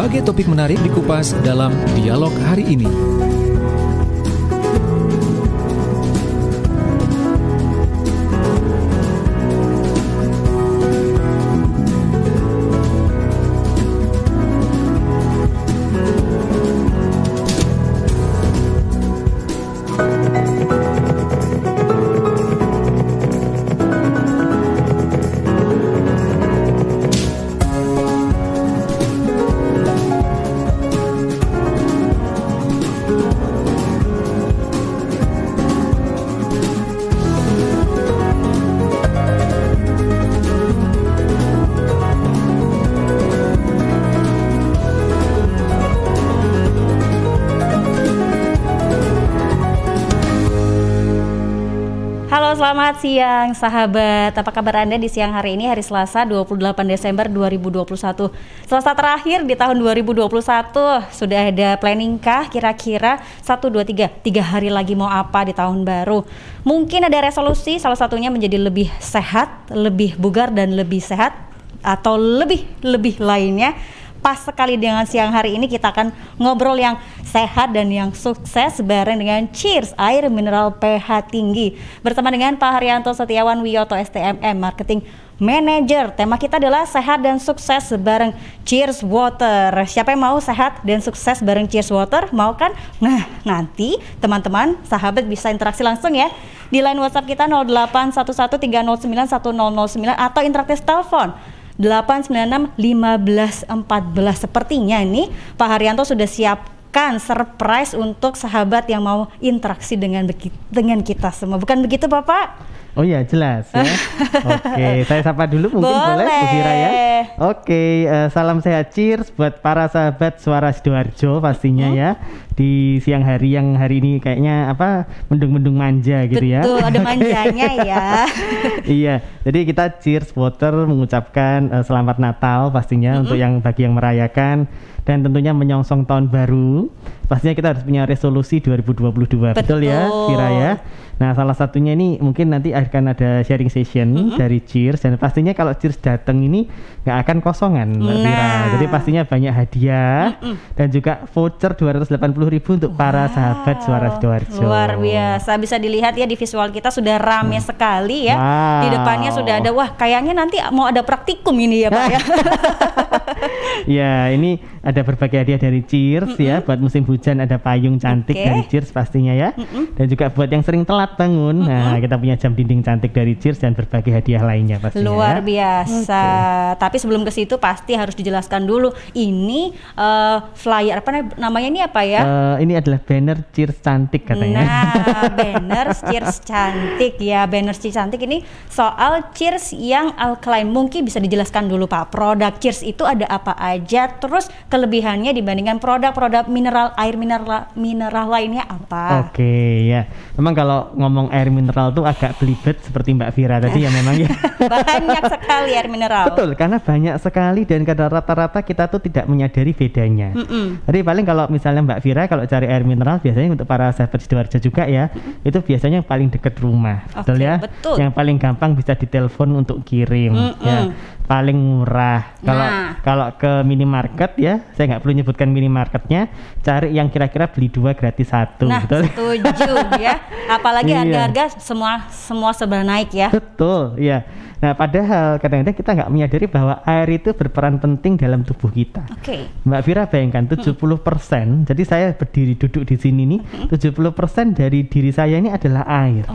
Berbagai topik menarik dikupas dalam dialog hari ini. Selamat siang sahabat, apa kabar Anda di siang hari ini, hari Selasa 28 Desember 2021. Selasa terakhir di tahun 2021, sudah ada planning kah kira-kira 1, 2, 3 hari lagi mau apa di tahun baru? Mungkin ada resolusi, salah satunya menjadi lebih sehat, lebih bugar dan lebih sehat, atau lebih lainnya. Pas sekali dengan siang hari ini kita akan ngobrol yang sehat dan yang sukses bareng dengan Cheers Air Mineral pH Tinggi bersama dengan Pak Haryanto Setiawan Wiyoto STMM Marketing Manager. Tema kita adalah sehat dan sukses bareng Cheers Water. Siapa yang mau sehat dan sukses bareng Cheers Water? Mau kan? Nah, nanti teman-teman sahabat bisa interaksi langsung ya di line WhatsApp kita 0811309109 atau interaktif telepon 896-1514. Sepertinya nih Pak Haryanto sudah siapkan surprise untuk sahabat yang mau interaksi dengan kita semua. Bukan begitu Bapak? Oh iya, jelas ya. Oke, saya sapa dulu mungkin boleh Bu Fira ya. Oke, salam sehat Cheers buat para sahabat Suara Sidoarjo pastinya ya. Di siang hari yang hari ini kayaknya mendung-mendung manja gitu. Betul, ya. Betul, ada manjanya ya. Iya, jadi kita Cheers Water mengucapkan selamat Natal pastinya untuk bagi yang merayakan dan tentunya menyongsong tahun baru. Pastinya kita harus punya resolusi 2022. Betul ya, Fira ya. Nah, salah satunya ini mungkin nanti akan ada sharing session dari Cheers, dan pastinya kalau Cheers datang ini nggak akan kosongan Mbak Fira. Jadi pastinya banyak hadiah dan juga voucher 280.000 untuk para sahabat Suara Sidoarjo. Luar biasa, bisa dilihat ya di visual kita sudah rame sekali ya. Di depannya sudah ada, wah kayaknya nanti mau ada praktikum ini ya Pak ya. Ya, ini ada berbagai hadiah dari Cheers ya. Buat musim hujan ada payung cantik dari Cheers pastinya ya. Dan juga buat yang sering telat bangun, nah kita punya jam dinding cantik dari Cheers dan berbagai hadiah lainnya pastinya. Luar biasa. Tapi sebelum ke situ pasti harus dijelaskan dulu. Ini flyer namanya ini apa ya? Ini adalah banner Cheers cantik katanya. Nah, banner Cheers cantik ya. Banner Cheers cantik ini soal Cheers yang alkaline. Mungkin bisa dijelaskan dulu Pak. Produk Cheers itu ada apa aja? Terus kelebihannya dibandingkan produk-produk air mineral lainnya apa? Oke ya. Memang kalau ngomong air mineral tuh agak belibet seperti Mbak Fira tadi ya memang ya. Banyak sekali air mineral. Betul, karena banyak sekali dan kadang rata-rata kita tuh tidak menyadari bedanya. Jadi paling kalau misalnya Mbak Fira kalau cari air mineral biasanya untuk para sahabat Sidoarjo juga ya, itu biasanya yang paling dekat rumah. Betul ya? Betul. Yang paling gampang bisa ditelepon untuk kirim ya. Paling murah. Kalau ke minimarket ya, saya nggak perlu nyebutkan minimarketnya, cari yang kira-kira beli 2 gratis 1. Nah, betul? Setuju ya. Apalagi harga-harga semua serba naik ya. Betul, iya. Nah, padahal kadang-kadang kita nggak menyadari bahwa air itu berperan penting dalam tubuh kita. Mbak Fira bayangkan 70%, jadi saya berdiri duduk di sini nih, 70% dari diri saya ini adalah air.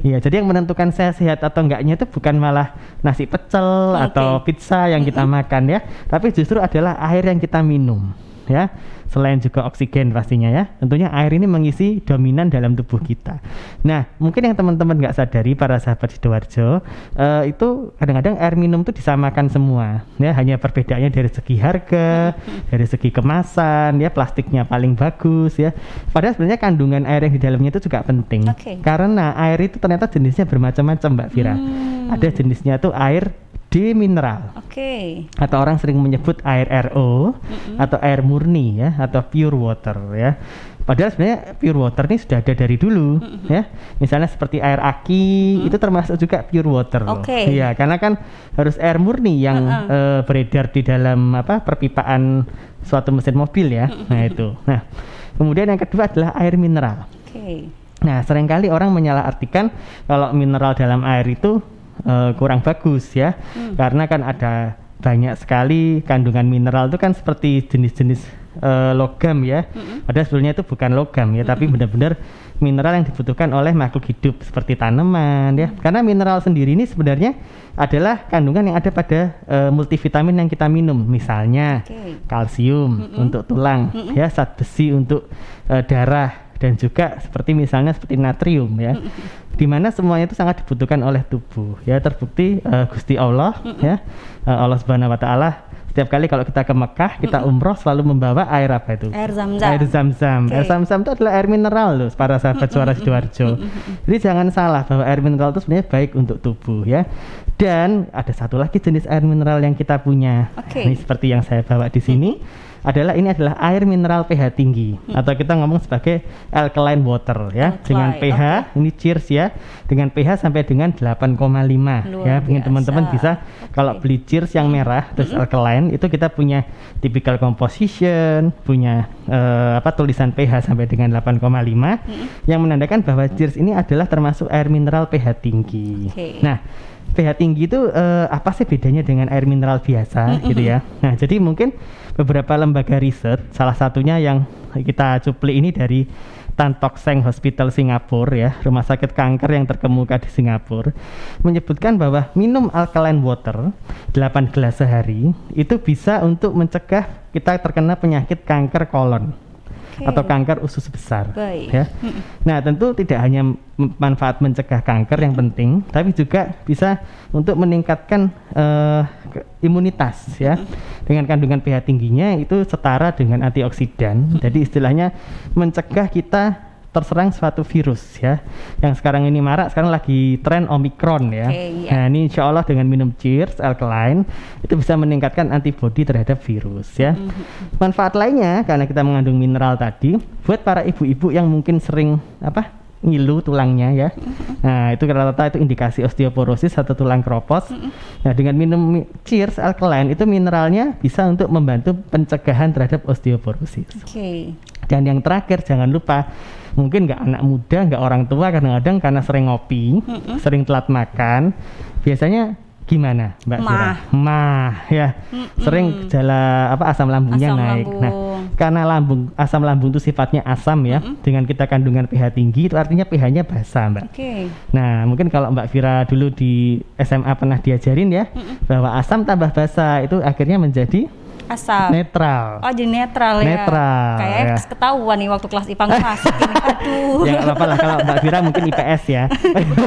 Iya, jadi yang menentukan saya sehat atau enggaknya itu bukan malah nasi pecel atau pizza yang kita makan ya, tapi justru adalah air yang kita minum. Ya, selain juga oksigen pastinya ya, tentunya air ini mengisi dominan dalam tubuh kita. Nah, mungkin yang teman-teman nggak sadari para sahabat Sidoarjo, itu kadang-kadang air minum itu disamakan semua ya, hanya perbedaannya dari segi harga, dari segi kemasan ya, plastiknya paling bagus ya, padahal sebenarnya kandungan air yang di dalamnya itu juga penting. Karena air itu ternyata jenisnya bermacam-macam Mbak Fira. Ada jenisnya tuh air D mineral. Atau orang sering menyebut air RO atau air murni ya, atau pure water ya. Padahal sebenarnya pure water ini sudah ada dari dulu ya. Misalnya seperti air aki itu termasuk juga pure water loh. Iya, karena kan harus air murni yang beredar di dalam perpipaan suatu mesin mobil ya. Nah itu. Nah, kemudian yang kedua adalah air mineral. Nah, seringkali orang menyalahartikan kalau mineral dalam air itu kurang bagus ya, karena kan ada banyak sekali kandungan mineral itu kan seperti jenis-jenis logam ya, padahal sebenarnya itu bukan logam ya, tapi benar-benar mineral yang dibutuhkan oleh makhluk hidup seperti tanaman ya, karena mineral sendiri ini sebenarnya adalah kandungan yang ada pada multivitamin yang kita minum, misalnya kalsium untuk tulang ya, zat besi untuk darah, dan juga seperti misalnya seperti natrium ya, dimana semuanya itu sangat dibutuhkan oleh tubuh ya. Terbukti Gusti Allah ya, Allah Subhanahu Wa Taala setiap kali kalau kita ke Mekah, kita umroh selalu membawa air apa itu? Air Zam-Zam. Air Zam-Zam. Air Zam-Zam itu adalah air mineral loh, para sahabat Suara Sidoarjo. Jadi jangan salah bahwa air mineral itu sebenarnya baik untuk tubuh ya. Dan ada satu lagi jenis air mineral yang kita punya. Ini seperti yang saya bawa di sini. Ini adalah air mineral pH tinggi atau kita ngomong sebagai alkaline water ya, dengan pH ini cheers ya, dengan pH sampai dengan 8,5 ya. Mungkin teman-teman bisa kalau beli cheers yang merah terus alkaline itu kita punya typical composition, punya tulisan pH sampai dengan 8,5 yang menandakan bahwa cheers ini adalah termasuk air mineral pH tinggi. Nah, pH tinggi itu apa sih bedanya dengan air mineral biasa gitu ya. Nah, jadi mungkin beberapa lembaga riset, salah satunya yang kita cuplik ini dari Tan Tock Seng Hospital Singapura ya, rumah sakit kanker yang terkemuka di Singapura, menyebutkan bahwa minum alkaline water 8 gelas sehari itu bisa untuk mencegah kita terkena penyakit kanker kolon atau kanker usus besar ya. Nah, tentu tidak hanya manfaat mencegah kanker yang penting, tapi juga bisa untuk meningkatkan imunitas ya. Dengan kandungan pH tingginya itu setara dengan antioksidan. Jadi istilahnya mencegah kita terserang suatu virus ya, yang sekarang ini marak, sekarang lagi tren Omicron ya. Nah, ini insya Allah dengan minum cheers alkaline itu bisa meningkatkan antibodi terhadap virus ya. Manfaat lainnya karena kita mengandung mineral tadi, buat para ibu-ibu yang mungkin sering ngilu tulangnya ya. Nah, itu rata-rata itu indikasi osteoporosis atau tulang keropos. Nah, dengan minum cheers alkaline itu mineralnya bisa untuk membantu pencegahan terhadap osteoporosis. Dan yang terakhir jangan lupa, mungkin nggak anak muda, nggak orang tua, kadang-kadang karena sering ngopi, sering telat makan, biasanya gimana Mbak Fira? Ya, sering gejala asam lambungnya naik. Nah, karena asam lambung itu sifatnya asam ya, dengan kita kandungan pH tinggi itu artinya pH-nya basah Mbak. Nah, mungkin kalau Mbak Fira dulu di SMA pernah diajarin ya, bahwa asam tambah basah itu akhirnya menjadi asam netral. Oh, jadi netral ya. Kayak ya. Ketahuan nih waktu kelas IPA ngemasuk ini. Aduh. Ya nggak apa-apa lah kalau Mbak Fira mungkin IPS ya.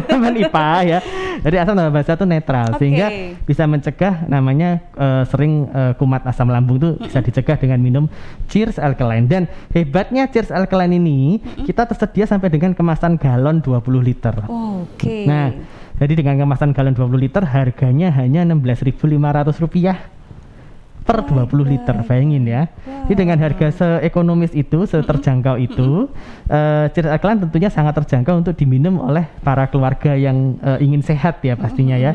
Teman IPA ya. Jadi asam tambah basa itu netral sehingga bisa mencegah namanya sering kumat asam lambung itu bisa dicegah dengan minum cheers alkaline. Dan hebatnya cheers alkaline ini kita tersedia sampai dengan kemasan galon 20 liter. Nah, jadi dengan kemasan galon 20 liter harganya hanya Rp16.500 per 20 liter, bayangin ya. Jadi dengan harga seekonomis itu, seterjangkau itu, cheers alkaline tentunya sangat terjangkau untuk diminum oleh para keluarga yang ingin sehat ya pastinya ya.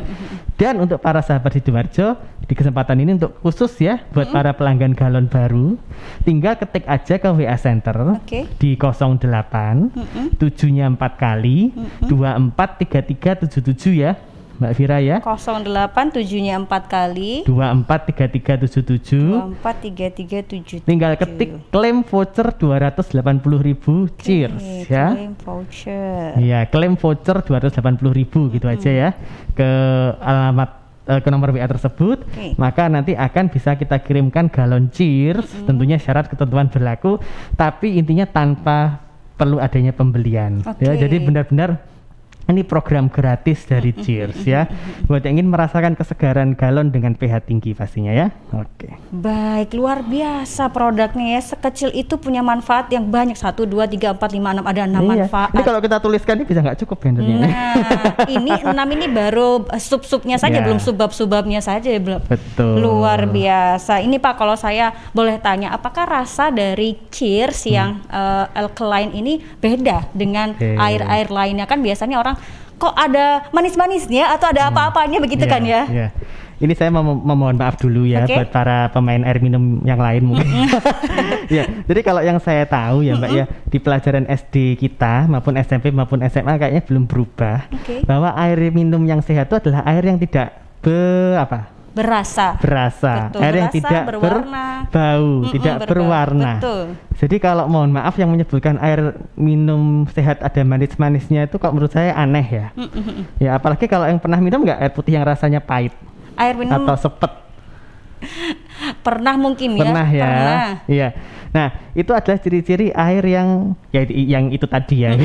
Dan untuk para sahabat Sidoarjo, di kesempatan ini untuk khusus ya buat para pelanggan galon baru, tinggal ketik aja ke WA Center di 08 7-nya 4 kali 243377 ya Mbak Fira ya. 08 7-nya 4 kali 243377 243377. Tinggal ketik klaim voucher 280.000 cheers ya. Klaim voucher. Iya, klaim voucher 280.000 gitu aja ya. Ke alamat ke nomor WA tersebut, maka nanti akan bisa kita kirimkan galon cheers. Tentunya syarat ketentuan berlaku, tapi intinya tanpa perlu adanya pembelian. Ya, jadi benar-benar Ini program gratis dari Cheers ya. Buat yang ingin merasakan kesegaran galon dengan pH tinggi pastinya ya. Oke. Baik, luar biasa produknya ya. Sekecil itu punya manfaat yang banyak. 1, 2, 3, 4, 5, 6. Ada 6 manfaat. Ini kalau kita tuliskan ini bisa nggak cukup blendernya. Nah, ini 6 ini baru sub-subnya saja, belum subab-subabnya saja. Betul. Luar biasa. Ini Pak, kalau saya boleh tanya, apakah rasa dari Cheers yang alkaline ini beda dengan air-air lainnya? Kan biasanya orang kok ada manis-manisnya atau ada apa-apanya begitu kan ya? Yeah. Ini saya memohon maaf dulu ya buat para pemain air minum yang lain mungkin. Ya, jadi kalau yang saya tahu ya Mbak ya, di pelajaran SD kita maupun SMP maupun SMA kayaknya belum berubah bahwa air minum yang sehat itu adalah air yang tidak berasa. Betul, air yang tidak berbau, tidak berwarna. Betul. Jadi kalau mohon maaf yang menyebutkan air minum sehat ada manis-manisnya itu kok menurut saya aneh ya. Ya apalagi kalau yang pernah minum nggak air putih yang rasanya pahit. Air minum atau sepet. Pernah mungkin ya. Pernah ya. Iya. Nah, itu adalah ciri-ciri air yang itu tadi ya.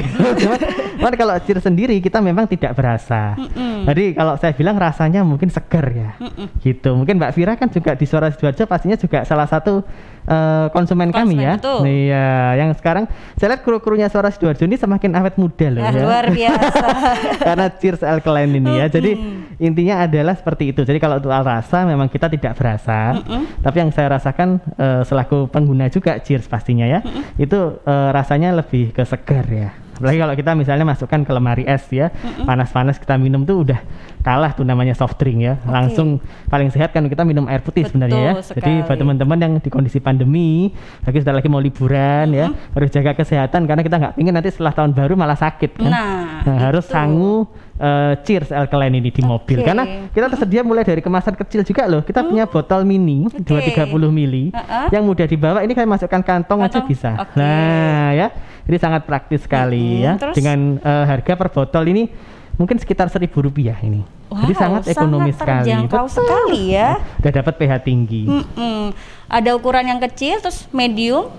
Cuman kalau Cheers sendiri kita memang tidak berasa. Jadi kalau saya bilang rasanya mungkin segar ya. Gitu. Mungkin Mbak Vira kan juga di Suara Sidoarjo pastinya juga salah satu konsumen kami ya. Iya, yang sekarang saya lihat kru-krunya Suara Sidoarjo ini semakin awet muda loh ya. Luar biasa. Karena Cheers alkaline ini ya. Jadi intinya adalah seperti itu. Jadi kalau untuk rasa memang kita tidak berasa. Tapi yang saya rasakan selaku pengguna juga Cheers pastinya ya. Itu rasanya lebih ke segar ya. Apalagi kalau kita misalnya masukkan ke lemari es ya, panas-panas kita minum tuh udah kalah tuh namanya soft drink ya. Langsung paling sehat kan kita minum air putih sebenarnya ya. Jadi buat teman-teman yang di kondisi pandemi, lagi mau liburan ya, harus jaga kesehatan karena kita nggak ingin nanti setelah tahun baru malah sakit kan. Nah harus sanggup Cheers alkaline ini di mobil karena kita tersedia mulai dari kemasan kecil juga loh. Kita punya botol mini 230 mili yang mudah dibawa. Ini kayak masukkan kantong aja bisa. Nah ya, jadi sangat praktis sekali ya. Dengan harga per botol ini mungkin sekitar Rp1.000 ini. Jadi sangat ekonomis sekali. Terjangkau sekali ya. Udah dapat pH tinggi. Ada ukuran yang kecil terus medium.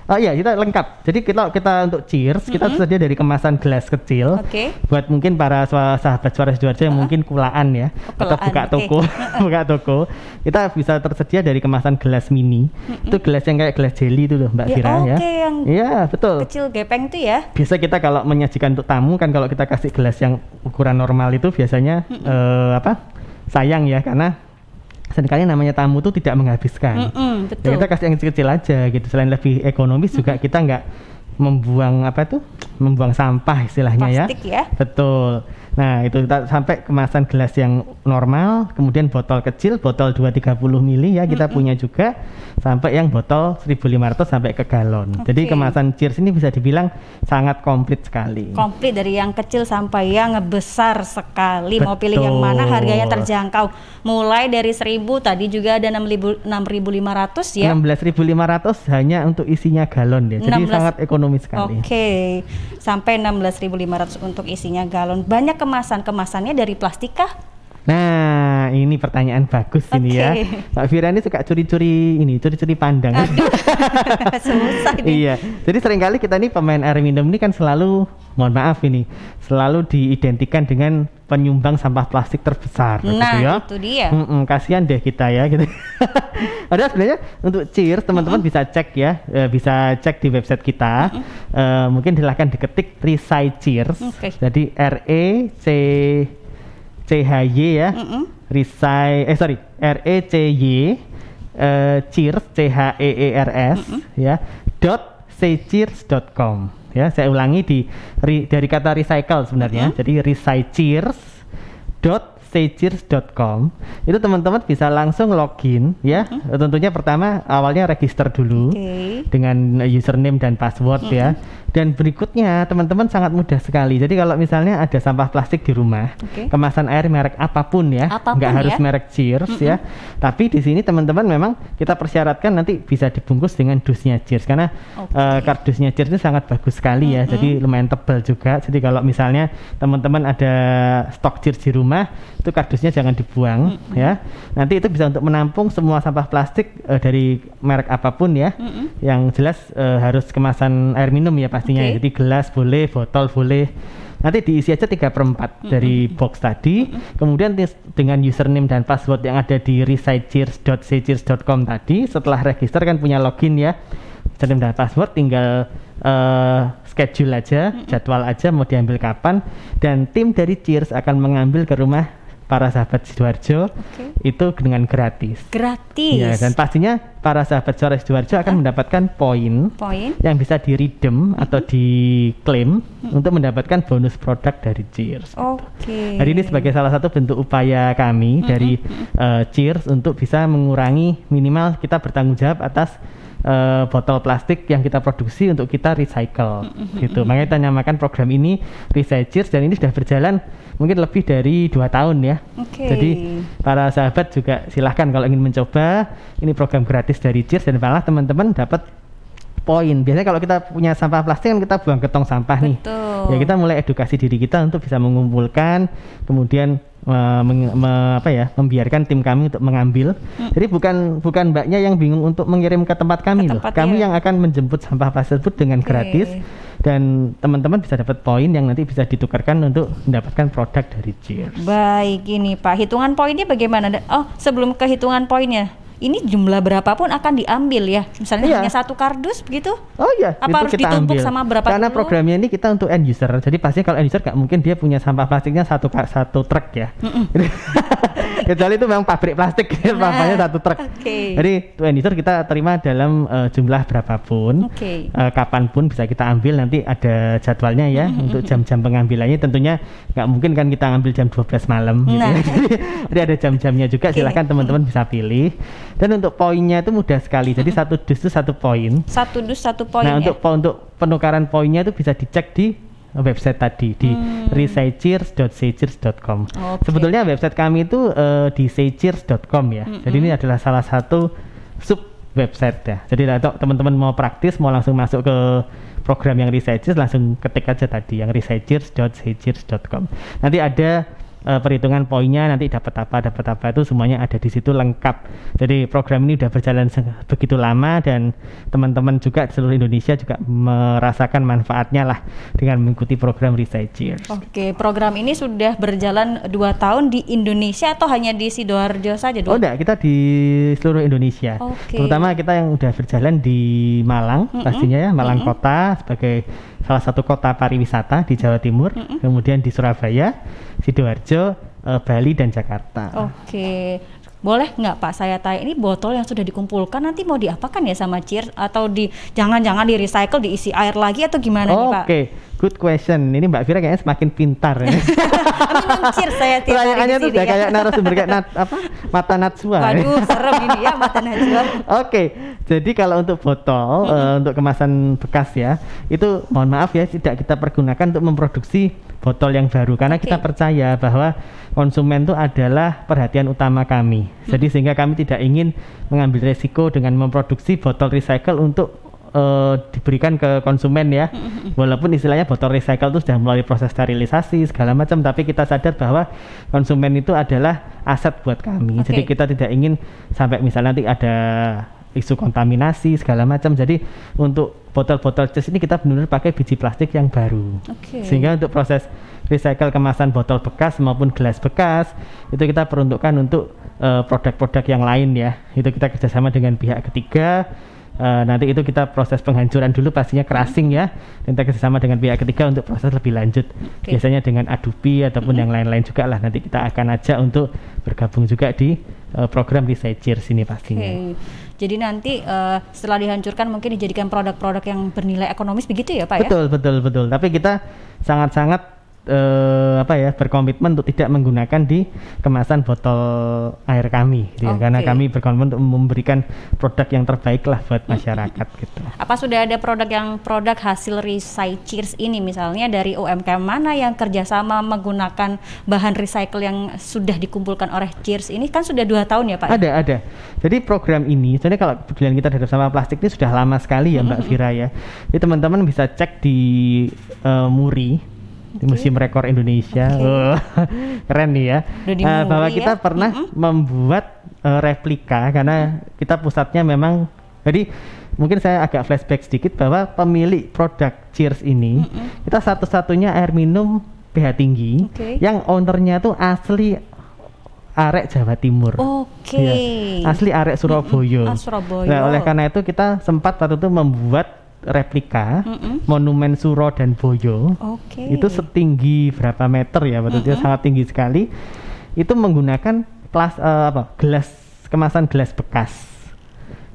Oh iya, kita lengkap. Jadi kita untuk Cheers, kita tersedia dari kemasan gelas kecil. Buat mungkin para sahabat Suara Sidoarjo yang mungkin kulaan ya, atau buka toko, kita bisa tersedia dari kemasan gelas mini. Itu gelas yang kayak gelas jelly itu loh, Mbak Vira ya. Iya, betul. Kecil gepeng itu ya. Biasa kita kalau menyajikan untuk tamu kan kalau kita kasih gelas yang ukuran normal itu biasanya sayang ya karena seringkali namanya tamu tuh tidak menghabiskan. Ya kita kasih yang kecil-kecil aja gitu. Selain lebih ekonomis juga kita nggak membuang sampah istilahnya plastik ya. Betul. Nah itu kita sampai kemasan gelas yang normal, kemudian botol kecil, botol 230 mili ya kita punya juga, sampai yang botol 1.500 sampai ke galon. Jadi kemasan Cheers ini bisa dibilang sangat komplit sekali. Komplit dari yang kecil sampai yang besar sekali. Mau pilih yang mana, harganya terjangkau. Mulai dari 1.000, tadi juga ada 6.500 ya. 16.500 hanya untuk isinya galon ya. Jadi sangat ekonomis sekali. Sampai 16.500 untuk isinya galon. Banyak kemasannya dari plastik kah? Nah, ini pertanyaan bagus ini ya. Mbak Vira ini suka curi-curi pandang. Susah ini. Iya. Jadi seringkali kita nih pemain air minum ini kan selalu, mohon maaf ini, selalu diidentikan dengan penyumbang sampah plastik terbesar. Nah, gitu ya. Itu dia. Kasihan deh kita ya gitu. Padahal sebenarnya untuk Cheers teman-teman bisa cek ya, bisa cek di website kita. Mungkin silahkan diketik Resay Cheers. Jadi RECHY ya. Resay RECY Cheers CHEERS ya. .saycheers.com ya. Saya ulangi dari kata recycle sebenarnya. Jadi recycheers.saycheers.com. Itu teman-teman bisa langsung login ya. Tentunya pertama awalnya register dulu dengan username dan password ya. Dan berikutnya teman-teman sangat mudah sekali. Jadi kalau misalnya ada sampah plastik di rumah, kemasan air merek apapun ya, nggak harus merek Cheers ya. Tapi di sini teman-teman memang kita persyaratkan nanti bisa dibungkus dengan dusnya Cheers karena kardusnya Cheers itu sangat bagus sekali ya. Jadi lumayan tebal juga. Jadi kalau misalnya teman-teman ada stok Cheers di rumah, itu kardusnya jangan dibuang ya. Nanti itu bisa untuk menampung semua sampah plastik dari merek apapun ya. Yang jelas harus kemasan air minum ya pastinya. Jadi gelas boleh, botol boleh. Nanti diisi aja 3/4 dari box tadi. Kemudian dengan username dan password yang ada di recycheers.secheers.com tadi, setelah register kan punya login ya, username dan password, tinggal schedule aja, jadwal aja mau diambil kapan, dan tim dari Cheers akan mengambil ke rumah para sahabat Sidoarjo itu dengan gratis. Ya, dan pastinya para sahabat Suara Sidoarjo akan mendapatkan poin yang bisa di-redeem atau diklaim untuk mendapatkan bonus produk dari Cheers. Jadi ini sebagai salah satu bentuk upaya kami dari Cheers untuk bisa mengurangi, minimal kita bertanggung jawab atas botol plastik yang kita produksi untuk kita recycle gitu. Makanya kita namakan program ini Recycheers, dan ini sudah berjalan mungkin lebih dari 2 tahun ya. Jadi para sahabat juga silahkan kalau ingin mencoba, ini program gratis dari Cheers, dan malah teman-teman dapat poin. Biasanya kalau kita punya sampah plastik kan kita buang ke tong sampah nih. Ya kita mulai edukasi diri kita untuk bisa mengumpulkan, kemudian membiarkan tim kami untuk mengambil. Jadi bukan mbaknya yang bingung untuk mengirim ke tempat kami loh. Kami yang akan menjemput sampah plastik tersebut dengan gratis, dan teman-teman bisa dapat poin yang nanti bisa ditukarkan untuk mendapatkan produk dari Cheers. Baik, ini Pak, hitungan poinnya bagaimana? Sebelum ke hitungan poinnya, ini jumlah berapapun akan diambil ya? Misalnya hanya 1 kardus begitu? Apa harus ditumpuk sama berapa? Karena programnya ini kita untuk end user. Jadi pastinya kalau end user nggak mungkin dia punya sampah plastiknya satu truk ya. Kecuali itu memang pabrik plastik, sampahnya 1 truk. Jadi untuk end user kita terima dalam jumlah berapapun, kapanpun bisa kita ambil. Nanti ada jadwalnya ya untuk jam-jam pengambilannya. Tentunya nggak mungkin kan kita ambil jam 12 malam gitu. Jadi ada jam-jamnya juga. Silahkan teman-teman bisa pilih. Dan untuk poinnya itu mudah sekali. Jadi 1 dus itu 1 poin. 1 dus 1 poin. Nah, untuk penukaran poinnya itu bisa dicek di website tadi di recycheers.secheers.com. Sebetulnya website kami itu di secheers.com ya. Jadi ini adalah salah satu sub website ya. Jadi kalau teman-teman mau praktis, mau langsung masuk ke program yang Recycheers, langsung ketik aja tadi yang recycheers.secheers.com. Nanti ada perhitungan poinnya, nanti dapat apa itu semuanya ada di situ lengkap. Jadi program ini udah berjalan begitu lama, dan teman-teman juga di seluruh Indonesia juga merasakan manfaatnya lah dengan mengikuti program Recycheers. Program ini sudah berjalan 2 tahun di Indonesia atau hanya di Sidoarjo saja? Enggak, kita di seluruh Indonesia. Terutama kita yang udah berjalan di Malang, pastinya ya, Malang Kota sebagai salah satu kota pariwisata di Jawa Timur, kemudian di Surabaya, Sidoarjo, Bali, dan Jakarta. Boleh nggak Pak saya tanya, ini botol yang sudah dikumpulkan nanti mau diapakan ya sama Cheers, atau jangan-jangan di recycle, diisi air lagi atau gimana nih Pak? Good question. Ini Mbak Vira kayaknya semakin pintar ya. Minum Cheers saya tiap hari di sini. Tuh udah kayak narasumber kayak Mata Najwa. Waduh, serem ini ya Mata Najwa. Jadi kalau untuk botol, untuk kemasan bekas ya, itu mohon maaf ya, tidak kita pergunakan untuk memproduksi botol yang baru, karena kita percaya bahwa konsumen itu adalah perhatian utama kami. Jadi sehingga kami tidak ingin mengambil resiko dengan memproduksi botol recycle untuk diberikan ke konsumen ya. Walaupun istilahnya botol recycle itu sudah melalui proses sterilisasi segala macam, tapi kita sadar bahwa konsumen itu adalah aset buat kami. Jadi kita tidak ingin sampai misalnya nanti ada isu kontaminasi segala macam. Jadi untuk botol-botol Cheers ini kita benar-benar pakai biji plastik yang baru. Sehingga untuk proses recycle kemasan botol bekas maupun gelas bekas itu kita peruntukkan untuk produk-produk yang lain ya. Itu kita kerjasama dengan pihak ketiga. Nanti itu kita proses penghancuran dulu, pastinya crushing ya, dan kita kerjasama dengan pihak ketiga untuk proses lebih lanjut. Biasanya dengan Adobe ataupun yang lain-lain juga lah. Nanti kita akan ajak untuk bergabung juga di program Recycheers ini pastinya. Jadi nanti setelah dihancurkan mungkin dijadikan produk-produk yang bernilai ekonomis begitu ya Pak? Betul. Tapi kita sangat-sangat berkomitmen untuk tidak menggunakan di kemasan botol air kami gitu ya, karena kami berkomitmen untuk memberikan produk yang terbaik lah buat masyarakat gitu. Apa sudah ada produk hasil Recycheers ini, misalnya dari UMKM mana yang kerjasama menggunakan bahan recycle yang sudah dikumpulkan oleh Cheers ini? Kan sudah 2 tahun ya Pak? Ada. Jadi program ini sebenarnya kalau kebetulan kita terhadap sampah plastik ini sudah lama sekali ya Mbak Vira ya. Jadi teman-teman bisa cek di Muri Museum Rekor Indonesia. Keren nih ya. Bahwa kita pernah membuat replika karena kita pusatnya memang, jadi mungkin saya agak flashback sedikit bahwa pemilik produk Cheers ini kita satu-satunya air minum pH tinggi yang ownernya tuh asli arek Jawa Timur. Ya, asli arek Surabaya. Nah, oleh karena itu kita sempat waktu itu membuat replika monumen Suro dan Boyo. Itu setinggi berapa meter ya, waktu itu sangat tinggi sekali. Itu menggunakan gelas, kemasan gelas bekas.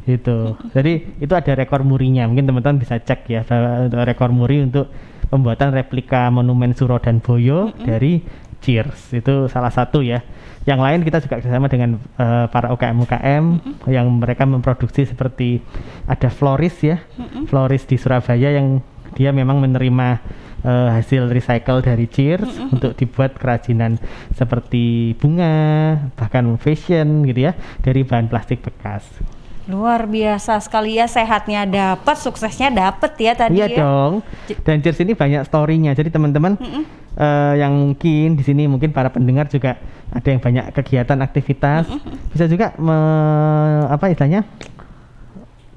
Gitu. Jadi itu ada rekor murinya. Mungkin teman-teman bisa cek ya bahwa rekor muri untuk pembuatan replika monumen Suro dan Boyo dari Cheers. Itu salah satu ya. Yang lain kita juga bersama dengan para UKM-UKM yang mereka memproduksi seperti ada Floris ya, Floris di Surabaya yang dia memang menerima hasil recycle dari Cheers untuk dibuat kerajinan seperti bunga, bahkan fashion gitu ya, dari bahan plastik bekas. Luar biasa sekali ya, sehatnya dapat, suksesnya dapat ya tadi. Iya dong. Dan Cheers ini banyak story-nya. Jadi teman-teman yang mungkin di sini mungkin para pendengar juga ada yang banyak kegiatan aktivitas, bisa juga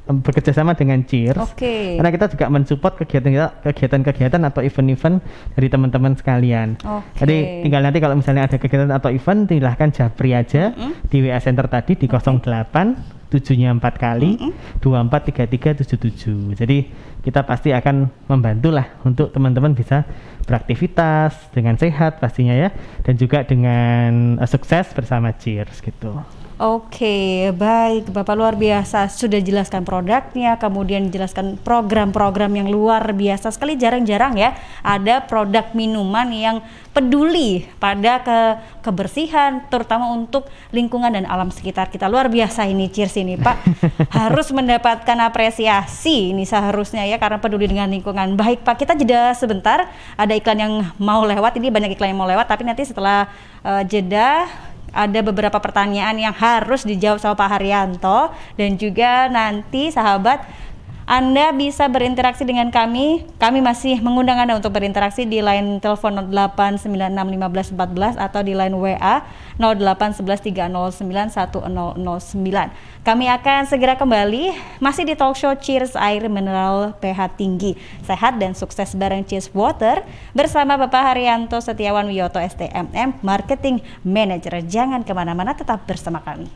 bekerja sama dengan Cheers. Karena kita juga mensupport kegiatan-kegiatan atau event-event dari teman-teman sekalian. Jadi tinggal nanti kalau misalnya ada kegiatan atau event, silahkan japri aja di WA Center tadi di 08 7-nya 4 kali 243377. Jadi kita pasti akan membantu lah untuk teman-teman bisa beraktivitas dengan sehat pastinya ya, dan juga dengan sukses bersama Cheers gitu. Baik Bapak, luar biasa, sudah jelaskan produknya, kemudian jelaskan program-program yang luar biasa sekali. Jarang-jarang ya ada produk minuman yang peduli pada kebersihan, terutama untuk lingkungan dan alam sekitar kita. Luar biasa ini Cheers ini Pak. Harus mendapatkan apresiasi ini seharusnya ya, karena peduli dengan lingkungan. Baik Pak, kita jeda sebentar, ada iklan yang mau lewat, ini banyak iklan yang mau lewat, tapi nanti setelah jeda ada beberapa pertanyaan yang harus dijawab sama Pak Haryanto, dan juga nanti sahabat Anda bisa berinteraksi dengan kami. Kami masih mengundang Anda untuk berinteraksi di line telepon 08961514 atau di line WA 0811309109. Kami akan segera kembali masih di talk show Cheers Air Mineral pH Tinggi, sehat dan sukses bareng Cheers Water bersama Bapak Haryanto Setiawan Wiyoto STMM Marketing Manager. Jangan kemana-mana, tetap bersama kami.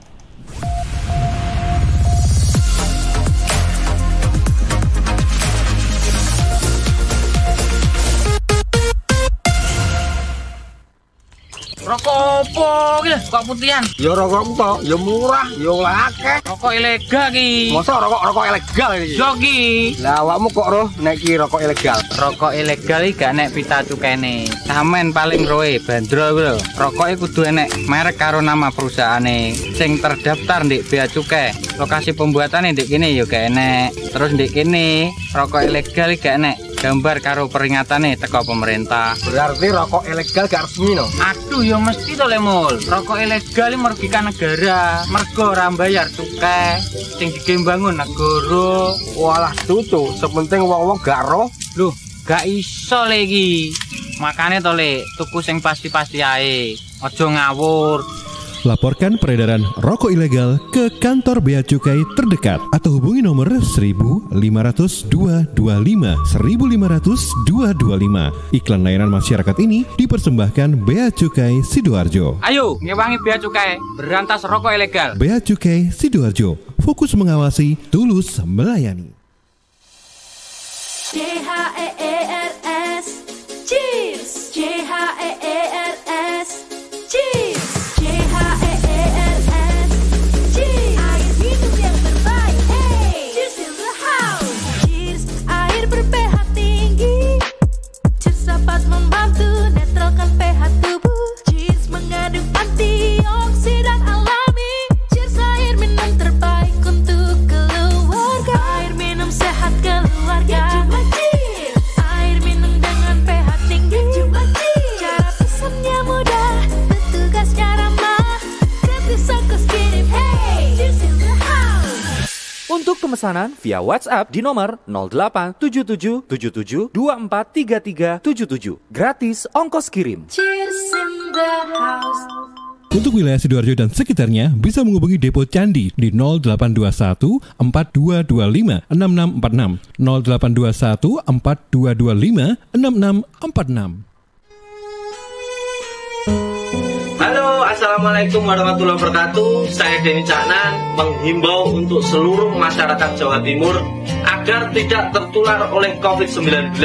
Rokok opo ki? Kok putihan? Ya rokok kok, ya murah, ya akeh. Rokok ilegal ki. Masa rokok ilegal iki? Yo ki. Lah awakmu kok roh nek iki rokok ilegal? Rokok ilegal iki gak nek pita cukene. Samen paling roe bandrol kuwi lho. Rokoke kudu enek merek karo nama perusahaane sing terdaftar ndek Bea Cukai. Lokasi pembuatane ndek kene ya gak enek. Terus ndek kene rokok ilegal iki gak enek gambar karo peringatane teko pemerintah. Berarti rokok ilegal gak resmi no? Aduh ya mesti to Lemul. Rokok ilegal merugikan negara. Mergo ora mbayar cukai sing digembangun negara. Walah tutu, sepenting wong-wong gak roh. Loh, gak iso le iki. Makane to Le, tuku sing pasti-pasti ae. Aja ngawur. Laporkan peredaran rokok ilegal ke kantor Bea Cukai terdekat atau hubungi nomor 1.500 225 1.500 225. Iklan layanan masyarakat ini dipersembahkan Bea Cukai Sidoarjo. Ayo, ngewangi Bea Cukai, berantas rokok ilegal. Bea Cukai Sidoarjo, fokus mengawasi, tulus melayani. CHEERS Cheers. CHEERS Cheers. CHEERS Cheers. Air minum yang terbaik. Hey, Cheers in the house. Cheers, air ber-pH tinggi. Cheers dapat membantu netralkan pH tubuh. Cheers mengandung antioksidan alami. Cheers, air minum terbaik untuk keluarga. Air minum sehat keluarga. Cuma Cheers. Air minum dengan pH tinggi. Cuma Cheers. Cara pesannya Untuk pemesanan via WhatsApp di nomor 087777243377. Gratis ongkos kirim. Cheers in the house. Untuk wilayah Sidoarjo dan sekitarnya bisa menghubungi Depo Candi di 0821 4225 6646 0821 4225 6646. Halo, Assalamualaikum warahmatullahi wabarakatuh. Saya Denny Caknan menghimbau untuk seluruh masyarakat Jawa Timur agar tidak tertular oleh COVID-19,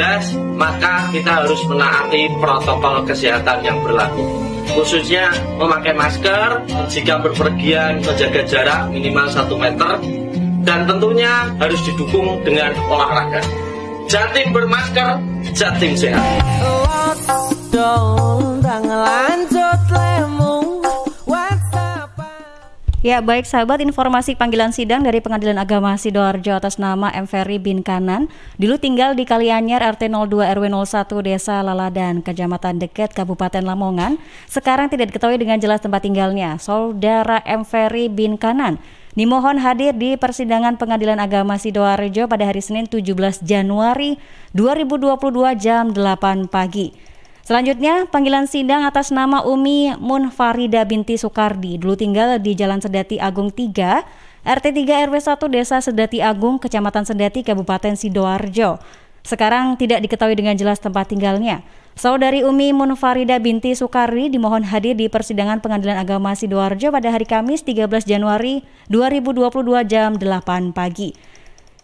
maka kita harus menaati protokol kesehatan yang berlaku. Khususnya memakai masker, jika berpergian menjaga jarak minimal 1 meter, dan tentunya harus didukung dengan olahraga. Jatim bermasker, Jatim sehat. Ya, baik sahabat, informasi panggilan sidang dari Pengadilan Agama Sidoarjo atas nama M. Ferry bin Kanan, dulu tinggal di Kalianyar RT 02 RW 01 Desa Laladan, Kecamatan Deket, Kabupaten Lamongan, sekarang tidak diketahui dengan jelas tempat tinggalnya. Saudara M. Ferry bin Kanan dimohon hadir di persidangan Pengadilan Agama Sidoarjo pada hari Senin 17 Januari 2022 jam 8 pagi. Selanjutnya, panggilan sidang atas nama Umi Munfarida binti Sukardi, dulu tinggal di Jalan Sedati Agung 3, RT 3 RW 1 Desa Sedati Agung, Kecamatan Sedati, Kabupaten Sidoarjo. Sekarang tidak diketahui dengan jelas tempat tinggalnya. Saudari Umi Munfarida binti Sukardi dimohon hadir di persidangan Pengadilan Agama Sidoarjo pada hari Kamis 13 Januari 2022 jam 8 pagi.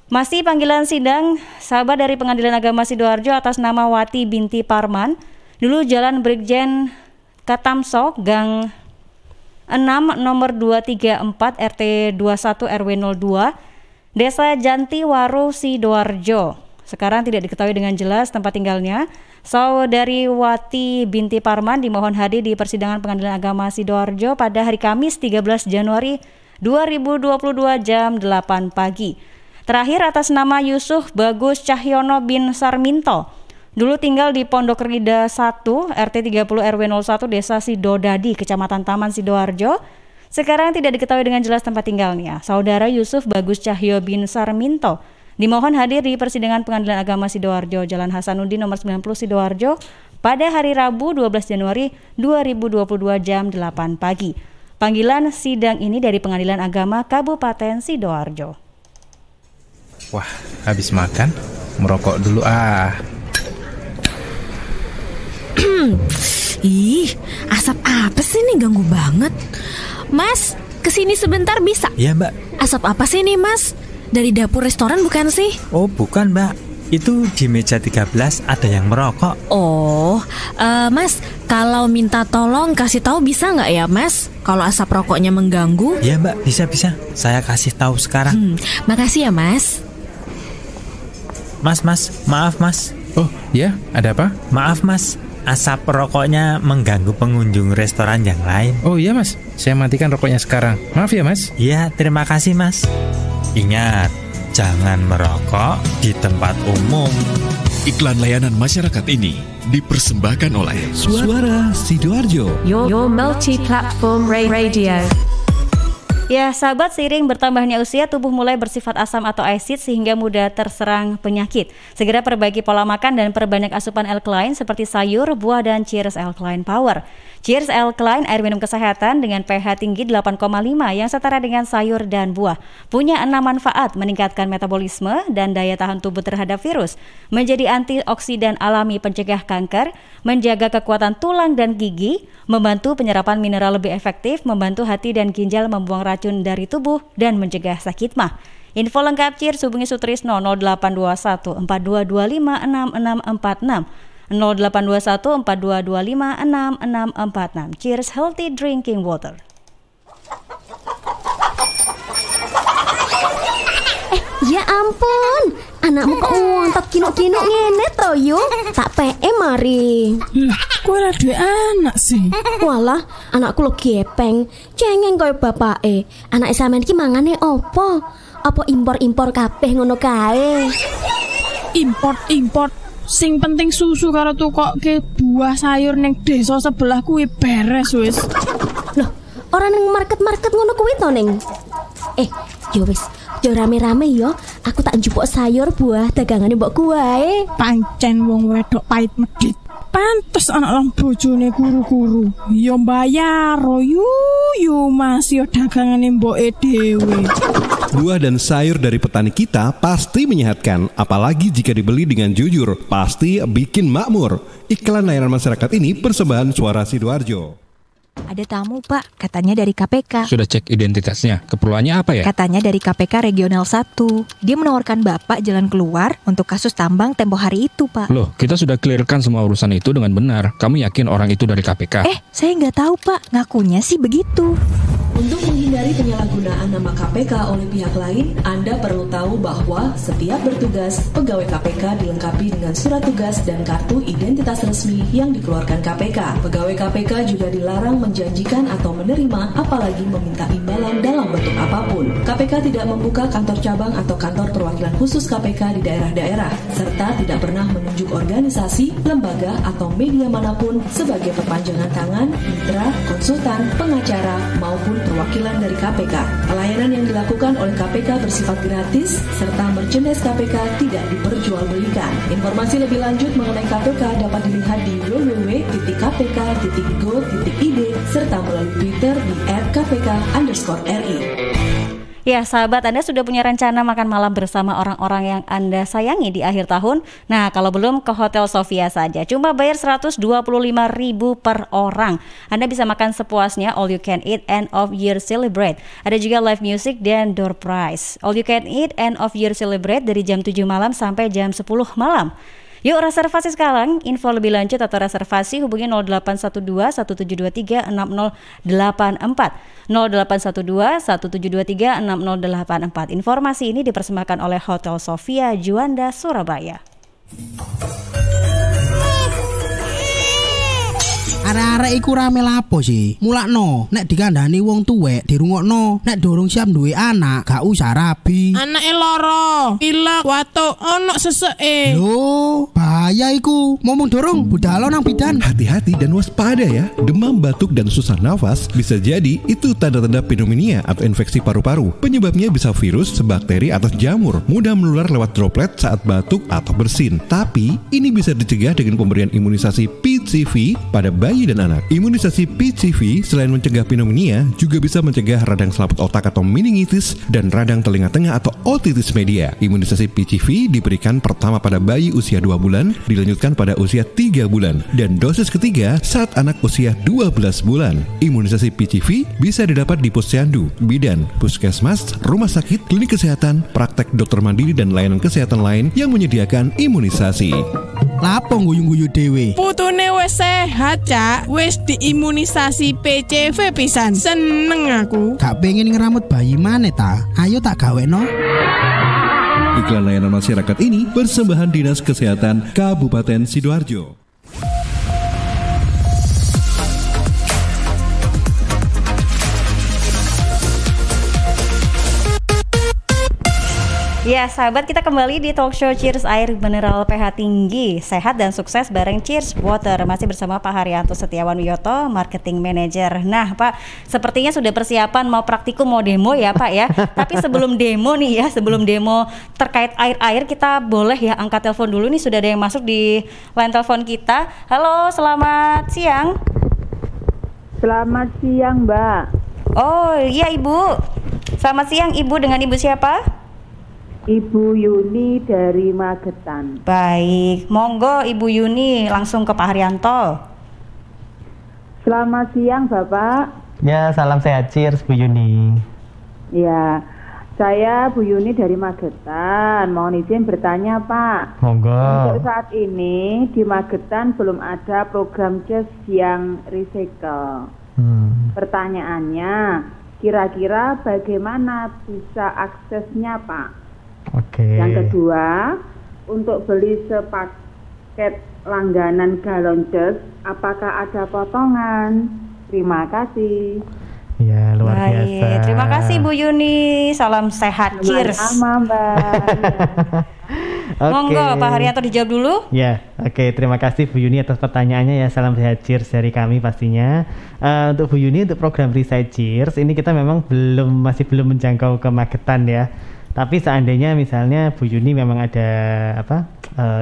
Masih panggilan sidang, sahabat dari Pengadilan Agama Sidoarjo atas nama Wati binti Parman, dulu Jalan Brigjen Katamso, Gang 6 nomor 234 RT 21 RW 02 Desa Jantiwaru Sidoarjo. Sekarang tidak diketahui dengan jelas tempat tinggalnya. Saudari Wati binti Parman dimohon hadir di persidangan Pengadilan Agama Sidoarjo pada hari Kamis 13 Januari 2022 jam 8 pagi. Terakhir atas nama Yusuf Bagus Cahyono bin Sarminto, dulu tinggal di Pondok Rida 1, RT 30 RW 01 Desa Sidodadi, Kecamatan Taman Sidoarjo. Sekarang tidak diketahui dengan jelas tempat tinggalnya. Saudara Yusuf Bagus Cahyo bin Sarminto dimohon hadir di persidangan Pengadilan Agama Sidoarjo, Jalan Hasanuddin nomor 90 Sidoarjo pada hari Rabu 12 Januari 2022 jam 8 pagi. Panggilan sidang ini dari Pengadilan Agama Kabupaten Sidoarjo. Wah, habis makan, merokok dulu ah. Ih, asap apa sih nih, ganggu banget. Mas, kesini sebentar bisa? Iya mbak. Asap apa sih nih mas? Dari dapur restoran bukan sih? Oh bukan mbak, itu di meja 13 ada yang merokok. Oh, mas, kalau minta tolong kasih tahu bisa nggak ya mas? Kalau asap rokoknya mengganggu? Iya mbak, bisa. Saya kasih tahu sekarang. Makasih ya mas. Mas, maaf mas. Oh ya, ada apa? Maaf mas, asap rokoknya mengganggu pengunjung restoran yang lain. Oh iya mas, saya matikan rokoknya sekarang. Maaf ya mas. Iya, terima kasih mas. Ingat, jangan merokok di tempat umum. Iklan layanan masyarakat ini dipersembahkan oleh Suara Sidoarjo, Your multi-platform radio. Ya sahabat, seiring bertambahnya usia, tubuh mulai bersifat asam atau acid sehingga mudah terserang penyakit. Segera perbaiki pola makan dan perbanyak asupan alkaline seperti sayur, buah, dan Cheers Alkaline Power. Cheers Alkaline, air minum kesehatan dengan pH tinggi 8,5 yang setara dengan sayur dan buah. Punya 6 manfaat: meningkatkan metabolisme dan daya tahan tubuh terhadap virus, menjadi antioksidan alami pencegah kanker, menjaga kekuatan tulang dan gigi, membantu penyerapan mineral lebih efektif, membantu hati dan ginjal membuang racun dari tubuh, dan mencegah sakit mah. Info lengkap Cheers hubungi Sutrisno 0821 4225 6646 0821 4225 6646. Cheers Healthy Drinking Water. Ya ampun, anakmu kok ngontot kinuk-kinuk ngene to yo? Tak PM mari. Kok ora duwe anak sih? Walah, anakku lo gepeng, cengeng koyo bapake. Anake sampean iki mangane opo? Apa impor-impor kabeh ngono kae? Import. Sing penting susu karo tukokke buah sayur ning desa sebelah kuwi beres wis. Loh, ora ning market-market ngono kuwi to ning. Ya wis, Ya rame-rame yo, aku tak njupuk sayur buah dagangane mbok kuwae. Pancen wong wedok pait medhit. Pantes anak lang bojone guru-guru. Ya bayar yu Mas yo dagangane mboke dhewe. Buah dan sayur dari petani kita pasti menyehatkan, apalagi jika dibeli dengan jujur, pasti bikin makmur. Iklan layanan masyarakat ini persembahan Suara Sidoarjo. Ada tamu Pak, katanya dari KPK. Sudah cek identitasnya, keperluannya apa ya? Katanya dari KPK Regional 1. Dia menawarkan Bapak jalan keluar untuk kasus tambang tempo hari itu Pak. Loh, kita sudah clearkan semua urusan itu dengan benar. Kamu yakin orang itu dari KPK? Saya nggak tahu Pak, ngakunya sih begitu. Untuk menghindari penyalahgunaan nama KPK oleh pihak lain, Anda perlu tahu bahwa setiap bertugas, pegawai KPK dilengkapi dengan surat tugas dan kartu identitas resmi yang dikeluarkan KPK. Pegawai KPK juga dilarang menjanjikan atau menerima, apalagi meminta imbalan dalam bentuk apapun. KPK tidak membuka kantor cabang atau kantor perwakilan khusus KPK di daerah-daerah, serta tidak pernah menunjuk organisasi, lembaga, atau media manapun sebagai perpanjangan tangan, mitra, konsultan, pengacara, maupun perwakilan dari KPK. Pelayanan yang dilakukan oleh KPK bersifat gratis, serta merchandise KPK tidak diperjualbelikan. Informasi lebih lanjut mengenai KPK dapat dilihat di www.kpk.go.id serta melalui Twitter di @kpk_RI. Ya sahabat, Anda sudah punya rencana makan malam bersama orang-orang yang Anda sayangi di akhir tahun? Nah, kalau belum, ke Hotel Sofia saja. Cuma bayar 125.000 per orang. Anda bisa makan sepuasnya, all you can eat, end of year celebrate. Ada juga live music dan door prize. All you can eat, end of year celebrate dari jam 7 malam sampai jam 10 malam. Yuk reservasi sekarang. Info lebih lanjut atau reservasi hubungi 0812 1723 6084 0812 1723 6084. Informasi ini dipersembahkan oleh Hotel Sofia Juanda, Surabaya. Arek-arek iku rame lapo sih? Mulakno, nek dikandani wong tuwek dirungokno, nek durung siap duwe anak, gak usah rabi. Anake loro, pilek, watuk, ono seseke. Loh, bahaya iku. Ngomong dorong, budalo nang bidan. Hati-hati dan waspada ya. Demam, batuk, dan susah nafas bisa jadi itu tanda-tanda pneumonia atau infeksi paru-paru. Penyebabnya bisa virus, bakteri, atau jamur. Mudah menular lewat droplet saat batuk atau bersin. Tapi, ini bisa dicegah dengan pemberian imunisasi PCV pada bayi dan anak. Imunisasi PCV selain mencegah pneumonia juga bisa mencegah radang selaput otak atau meningitis dan radang telinga tengah atau otitis media. Imunisasi PCV diberikan pertama pada bayi usia 2 bulan, dilanjutkan pada usia 3 bulan, dan dosis ketiga saat anak usia 12 bulan. Imunisasi PCV bisa didapat di posyandu, bidan, puskesmas, rumah sakit, klinik kesehatan, praktek dokter mandiri, dan layanan kesehatan lain yang menyediakan imunisasi. Lapo guyu-guyu dewe? Putune wis sehat, Cak. Wis diimunisasi PCV pisan. Seneng aku. Gak pengen ngeramut bayi maneh ta? Ayo tak gaweno. Iklan layanan masyarakat ini persembahan Dinas Kesehatan Kabupaten Sidoarjo. Ya sahabat, kita kembali di talk show Cheers Air Mineral pH Tinggi, sehat dan sukses bareng Cheers Water. Masih bersama Pak Haryanto Setiawan Wiyoto, Marketing Manager. Nah Pak, sepertinya sudah persiapan mau praktikum, mau demo ya Pak ya. Tapi sebelum demo nih ya, sebelum demo terkait air-air, kita boleh ya angkat telepon dulu nih. Sudah ada yang masuk di line telepon kita. Halo, selamat siang. Selamat siang Mbak. Oh iya Ibu. Selamat siang Ibu, dengan Ibu siapa? Ibu Yuni dari Magetan. Baik, monggo Ibu Yuni langsung ke Pak Haryanto. Selamat siang Bapak. Ya, salam sehat Cheers Bu Yuni. Ya, saya Bu Yuni dari Magetan. Mohon izin bertanya Pak. Monggo. Untuk saat ini di Magetan belum ada program Cheers yang recycle. Pertanyaannya, kira-kira bagaimana bisa aksesnya Pak? Oke. Yang kedua, untuk beli sepaket langganan galon Cheers, apakah ada potongan? Terima kasih. Ya, luar biasa. Terima kasih Bu Yuni. Salam sehat. Cheers. Sama Mbak. Monggo Pak Haryanto dijawab dulu. Ya, oke. Terima kasih Bu Yuni atas pertanyaannya ya. Salam sehat Cheers dari kami pastinya. Untuk Bu Yuni, untuk program Recycle Cheers ini kita memang masih belum menjangkau ke Magetan ya. Tapi seandainya misalnya Bu Yuni memang ada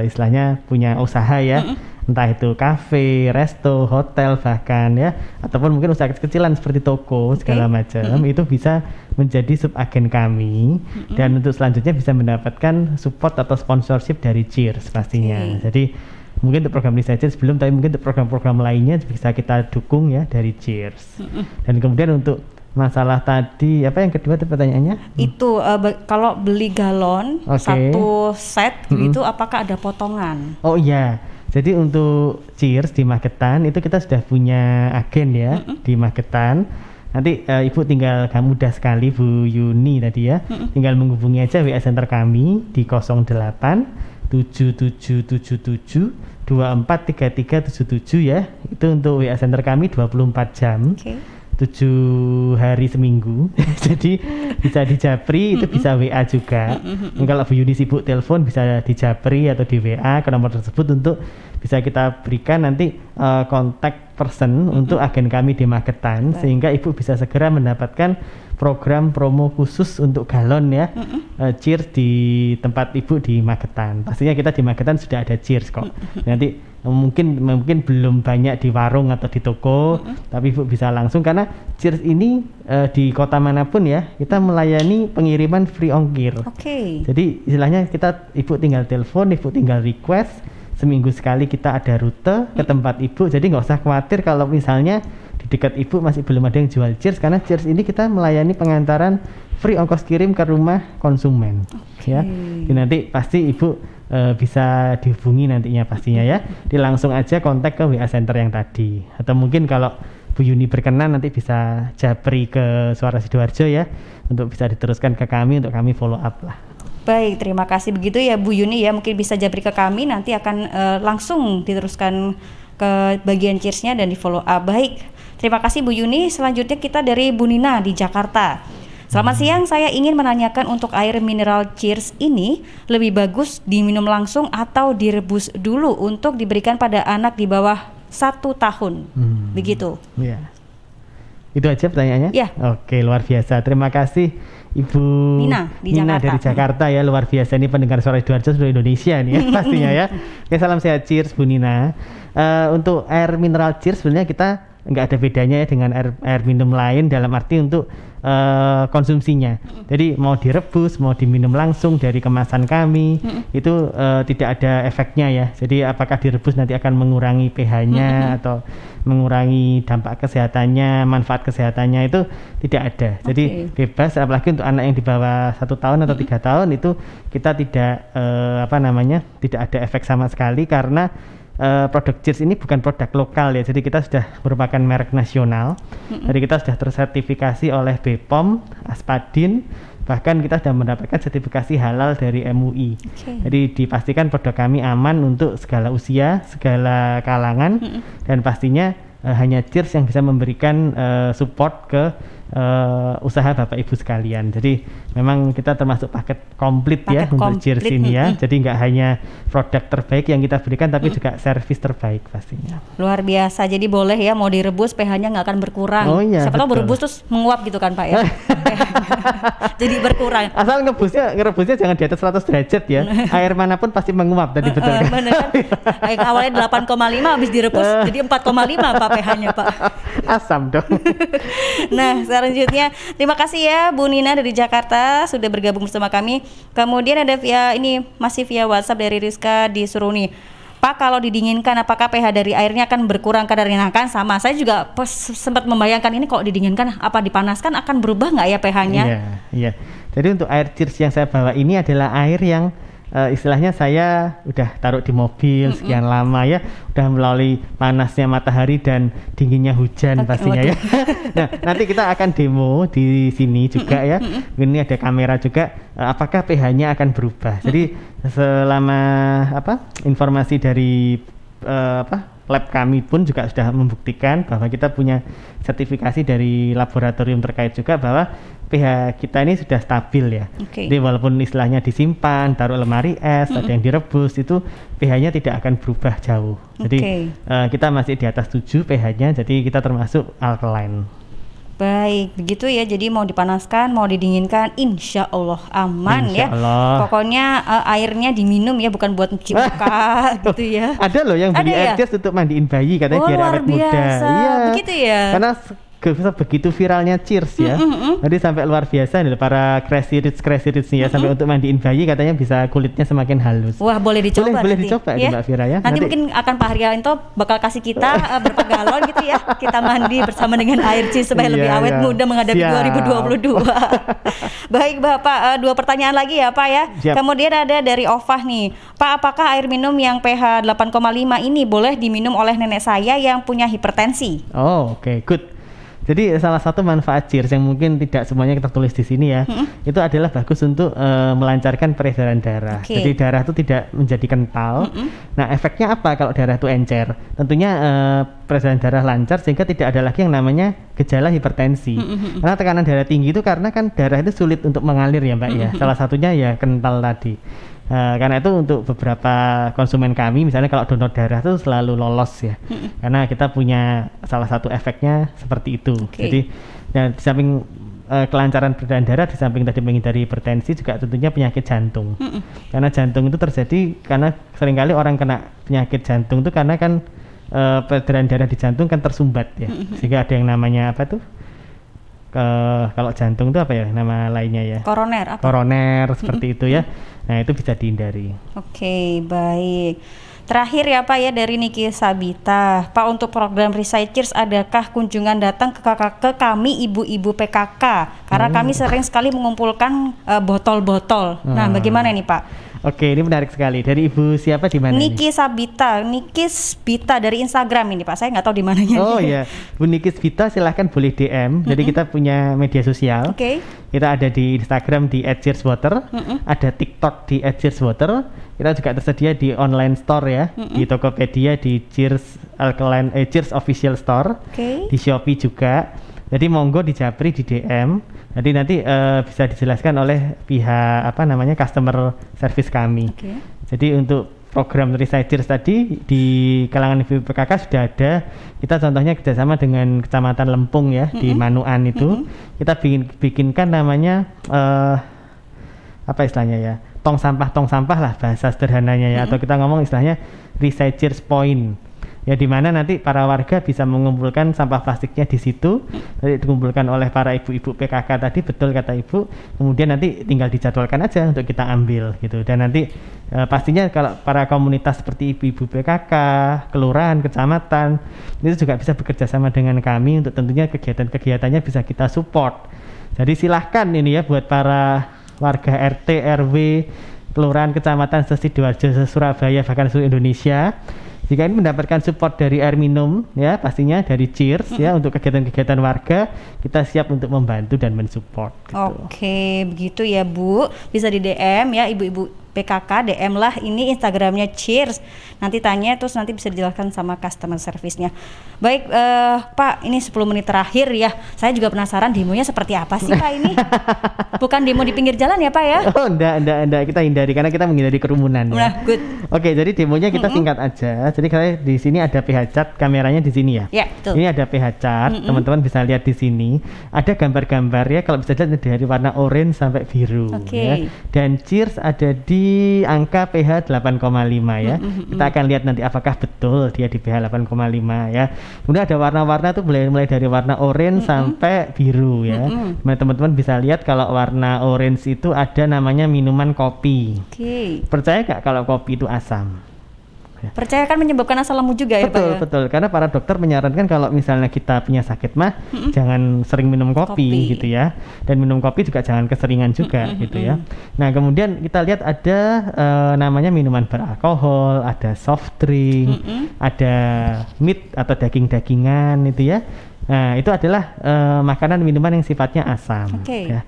istilahnya punya usaha ya, entah itu kafe, resto, hotel bahkan ya, ataupun mungkin usaha kecil-kecilan seperti toko segala macam, itu bisa menjadi subagen kami dan untuk selanjutnya bisa mendapatkan support atau sponsorship dari Cheers pastinya. Jadi mungkin untuk program ini saja sebelum, tapi mungkin untuk program-program lainnya bisa kita dukung ya dari Cheers. Dan kemudian untuk masalah tadi apa yang kedua itu pertanyaannya? Itu kalau beli galon satu set gitu apakah ada potongan? Oh iya. Jadi untuk Cheers di Magetan itu kita sudah punya agen ya di Magetan. Nanti Ibu tinggal mudah sekali Bu Yuni tadi ya. Tinggal menghubungi aja WA center kami di 08 7777 243377 ya. Itu untuk WA center kami 24 jam. 7 hari seminggu. Jadi bisa di Japri, itu bisa WA juga. Kalau Bu Yuni sibuk telepon bisa di Japri atau di WA ke nomor tersebut untuk bisa kita berikan nanti kontak person untuk agen kami di Magetan, sehingga Ibu bisa segera mendapatkan program promo khusus untuk galon ya. Cheers di tempat Ibu di Magetan. Pastinya kita di Magetan sudah ada Cheers kok. Nanti mungkin belum banyak di warung atau di toko, tapi Ibu bisa langsung karena Cheers ini di kota manapun ya kita melayani pengiriman free ongkir. Jadi istilahnya Ibu tinggal telepon, Ibu tinggal request, seminggu sekali kita ada rute ke tempat Ibu. Jadi nggak usah khawatir kalau misalnya di dekat Ibu masih belum ada yang jual Cheers, karena Cheers ini kita melayani pengantaran free ongkos kirim ke rumah konsumen. Ya, jadi nanti pasti Ibu bisa dihubungi nantinya pastinya ya. Langsung aja kontak ke WA Center yang tadi. Atau mungkin kalau Bu Yuni berkenan nanti bisa japri ke Suara Sidoarjo ya, untuk bisa diteruskan ke kami untuk kami follow up lah. Baik, terima kasih begitu ya Bu Yuni ya, mungkin bisa japri ke kami nanti akan langsung diteruskan ke bagian Cheers-nya dan di follow up. Baik, terima kasih Bu Yuni. Selanjutnya kita dari Bu Nina di Jakarta. Selamat siang, saya ingin menanyakan untuk air mineral Cheers ini lebih bagus diminum langsung atau direbus dulu untuk diberikan pada anak di bawah 1 tahun, begitu? Ya. Itu aja pertanyaannya? Ya. Oke, luar biasa. Terima kasih Ibu Nina dari Jakarta ya, luar biasa. Ini pendengar Suara Sidoarjo seluruh Indonesia nih ya, pastinya ya. Oke, salam sehat Cheers Bu Nina. Untuk air mineral Cheers sebenarnya kita nggak ada bedanya ya dengan air minum lain dalam arti untuk konsumsinya. Jadi mau direbus, mau diminum langsung dari kemasan kami, itu tidak ada efeknya ya. Jadi apakah direbus nanti akan mengurangi pH-nya atau mengurangi dampak kesehatannya, manfaat kesehatannya, itu tidak ada. Jadi bebas, apalagi untuk anak yang di bawah 1 tahun atau 3 tahun itu kita tidak tidak ada efek sama sekali karena produk Cheers ini bukan produk lokal ya, jadi kita sudah merupakan merek nasional. Jadi kita sudah tersertifikasi oleh BPOM, Aspadin, bahkan kita sudah mendapatkan sertifikasi halal dari MUI. Jadi dipastikan produk kami aman untuk segala usia, segala kalangan, dan pastinya hanya Cheers yang bisa memberikan support ke usaha Bapak Ibu sekalian. Jadi memang kita termasuk paket komplit ya untuk Cheers ini ya. Jadi nggak hanya produk terbaik yang kita berikan, tapi juga servis terbaik pastinya. Luar biasa. Jadi boleh ya, mau direbus pH-nya nggak akan berkurang. Oh iya, siapa tahu berebus terus menguap gitu kan Pak ya. Jadi berkurang. Asal ngerebusnya jangan di atas 100 derajat ya. Air manapun pasti menguap tadi, betul kan? Bener kan? Awalnya 8,5 habis direbus jadi 4,5 Pak pH-nya Pak. Asam dong. Nah, selanjutnya terima kasih ya Bu Nina dari Jakarta sudah bergabung bersama kami. Kemudian ada masih via WhatsApp dari Rizka di Suruni. Pak, kalau didinginkan apakah pH dari airnya akan berkurang kadarnya? Kan sama, saya juga sempat membayangkan ini kalau didinginkan apa dipanaskan akan berubah nggak ya pH-nya? Iya. Jadi untuk air Cheers yang saya bawa ini adalah air yang istilahnya saya udah taruh di mobil sekian lama ya, udah melalui panasnya matahari dan dinginnya hujan pastinya ya. Nah, nanti kita akan demo di sini juga ya. Ini ada kamera juga, apakah pH-nya akan berubah. Jadi selama informasi dari lab kami pun juga sudah membuktikan bahwa kita punya sertifikasi dari laboratorium terkait juga bahwa pH kita ini sudah stabil ya. Jadi walaupun istilahnya disimpan, taruh lemari es, ada yang direbus, itu pH-nya tidak akan berubah jauh. Jadi kita masih di atas 7 pH-nya, jadi kita termasuk alkaline. Baik, begitu ya. Jadi mau dipanaskan, mau didinginkan, insya Allah aman Insya ya. Allah. Pokoknya airnya diminum ya, bukan buat cuci muka gitu ya. Ada loh yang beli air cheers untuk mandiin bayi katanya biar awet muda. Iya. Begitu ya. Karena begitu viralnya Cheers ya. Jadi sampai luar biasa nih para crazy rich nih ya, sampai untuk mandiin bayi katanya bisa kulitnya semakin halus. Wah, boleh dicoba. Boleh dicoba ya Mbak Vira ya. Nanti mungkin akan Pak Haryanto bakal kasih kita berapa galon gitu ya. Kita mandi bersama dengan air Cheers supaya lebih awet muda menghadapi 2022. Baik Bapak, 2 pertanyaan lagi ya Pak ya. Siap. Kemudian ada dari Ofah nih. Pak, apakah air minum yang pH 8,5 ini boleh diminum oleh nenek saya yang punya hipertensi? Oh, oke, good. Jadi salah satu manfaat Cheers yang mungkin tidak semuanya kita tulis di sini ya, itu adalah bagus untuk melancarkan peredaran darah. Jadi darah itu tidak menjadi kental. Nah, efeknya apa kalau darah itu encer? Tentunya peredaran darah lancar sehingga tidak ada lagi yang namanya gejala hipertensi. Karena tekanan darah tinggi itu karena kan darah itu sulit untuk mengalir ya Mbak ya. Salah satunya ya kental tadi. Karena itu untuk beberapa konsumen kami misalnya kalau donor darah itu selalu lolos ya, karena kita punya salah satu efeknya seperti itu. Jadi di samping kelancaran peredaran darah, di samping tadi menghindari hipertensi juga tentunya penyakit jantung. Karena jantung itu terjadi karena seringkali orang kena penyakit jantung itu karena kan peredaran darah di jantung kan tersumbat ya, sehingga ada yang namanya apa tuh? Kalau jantung itu apa ya nama lainnya ya? Koroner. Koroner seperti itu ya. Nah itu bisa dihindari. Oke, baik. Terakhir ya Pak ya dari Niki Sabita. Pak, untuk program Researchers adakah kunjungan datang ke kami ibu-ibu PKK? Karena kami sering sekali mengumpulkan botol-botol. Nah bagaimana nih Pak? Oke, ini menarik sekali. Dari ibu siapa di mana? Niki Sabita, Niki Sabita dari Instagram ini Pak. Saya nggak tahu di mananya. Oh iya, Bu Niki Sabita silahkan boleh DM. Jadi kita punya media sosial. Kita ada di Instagram di @cheerswater, ada TikTok di @cheerswater. Kita juga tersedia di online store ya, di Tokopedia di Cheers Cheers Official Store, di Shopee juga. Jadi monggo dijapri di DM. Jadi nanti bisa dijelaskan oleh pihak customer service kami. Jadi untuk program Researchers tadi di kalangan ibu PKK sudah ada. Kita contohnya kerjasama dengan Kecamatan Lempung ya di Manuan itu. Kita bikinkan namanya apa istilahnya ya? Tong sampah lah bahasa sederhananya ya. Atau kita ngomong istilahnya Researchers Point. Ya di mana nanti para warga bisa mengumpulkan sampah plastiknya di situ, nanti dikumpulkan oleh para ibu-ibu PKK tadi, betul kata ibu, kemudian nanti tinggal dijadwalkan aja untuk kita ambil gitu. Dan nanti pastinya kalau para komunitas seperti ibu-ibu PKK, kelurahan, kecamatan itu juga bisa bekerja sama dengan kami untuk tentunya kegiatan-kegiatannya bisa kita support. Jadi silahkan ini ya buat para warga RT, RW, kelurahan, kecamatan Sidoarjo, Surabaya, bahkan seluruh Indonesia. Jika ini mendapatkan support dari air minum ya pastinya dari Cheers ya untuk kegiatan-kegiatan warga, kita siap untuk membantu dan mensupport gitu. Oke, begitu ya Bu. Bisa di DM ya ibu-ibu PKK, DM lah ini Instagramnya Cheers. Nanti tanya terus nanti bisa dijelaskan sama customer service-nya. Baik Pak, ini 10 menit terakhir ya. Saya juga penasaran demonya seperti apa sih Pak ini? Bukan demo di pinggir jalan ya Pak ya? Oh enggak, kita hindari karena kita menghindari kerumunan ya. Nah, good. Oke, jadi demonya kita singkat aja. Jadi saya di sini ada pH chart, kameranya di sini ya. Ya, betul. Ini ada pH chart, teman-teman bisa lihat di sini. Ada gambar-gambar ya, kalau bisa lihat dari warna orange sampai biru ya. Dan Cheers ada di angka pH 8,5 ya. Kita akan lihat nanti apakah betul dia di pH 8,5 ya. Kemudian ada warna-warna tuh mulai dari warna orange sampai biru ya. Teman-teman bisa lihat kalau warna orange itu ada namanya minuman kopi. Percaya nggak kalau kopi itu asam? Percaya kan menyebabkan asam lambung juga ya Pak ya? Betul, karena para dokter menyarankan kalau misalnya kita punya sakit mah jangan sering minum kopi gitu ya, dan minum kopi juga jangan keseringan juga gitu ya. Nah kemudian kita lihat ada namanya minuman beralkohol, ada soft drink, ada meat atau daging-dagingan itu ya. Nah itu adalah makanan minuman yang sifatnya asam ya.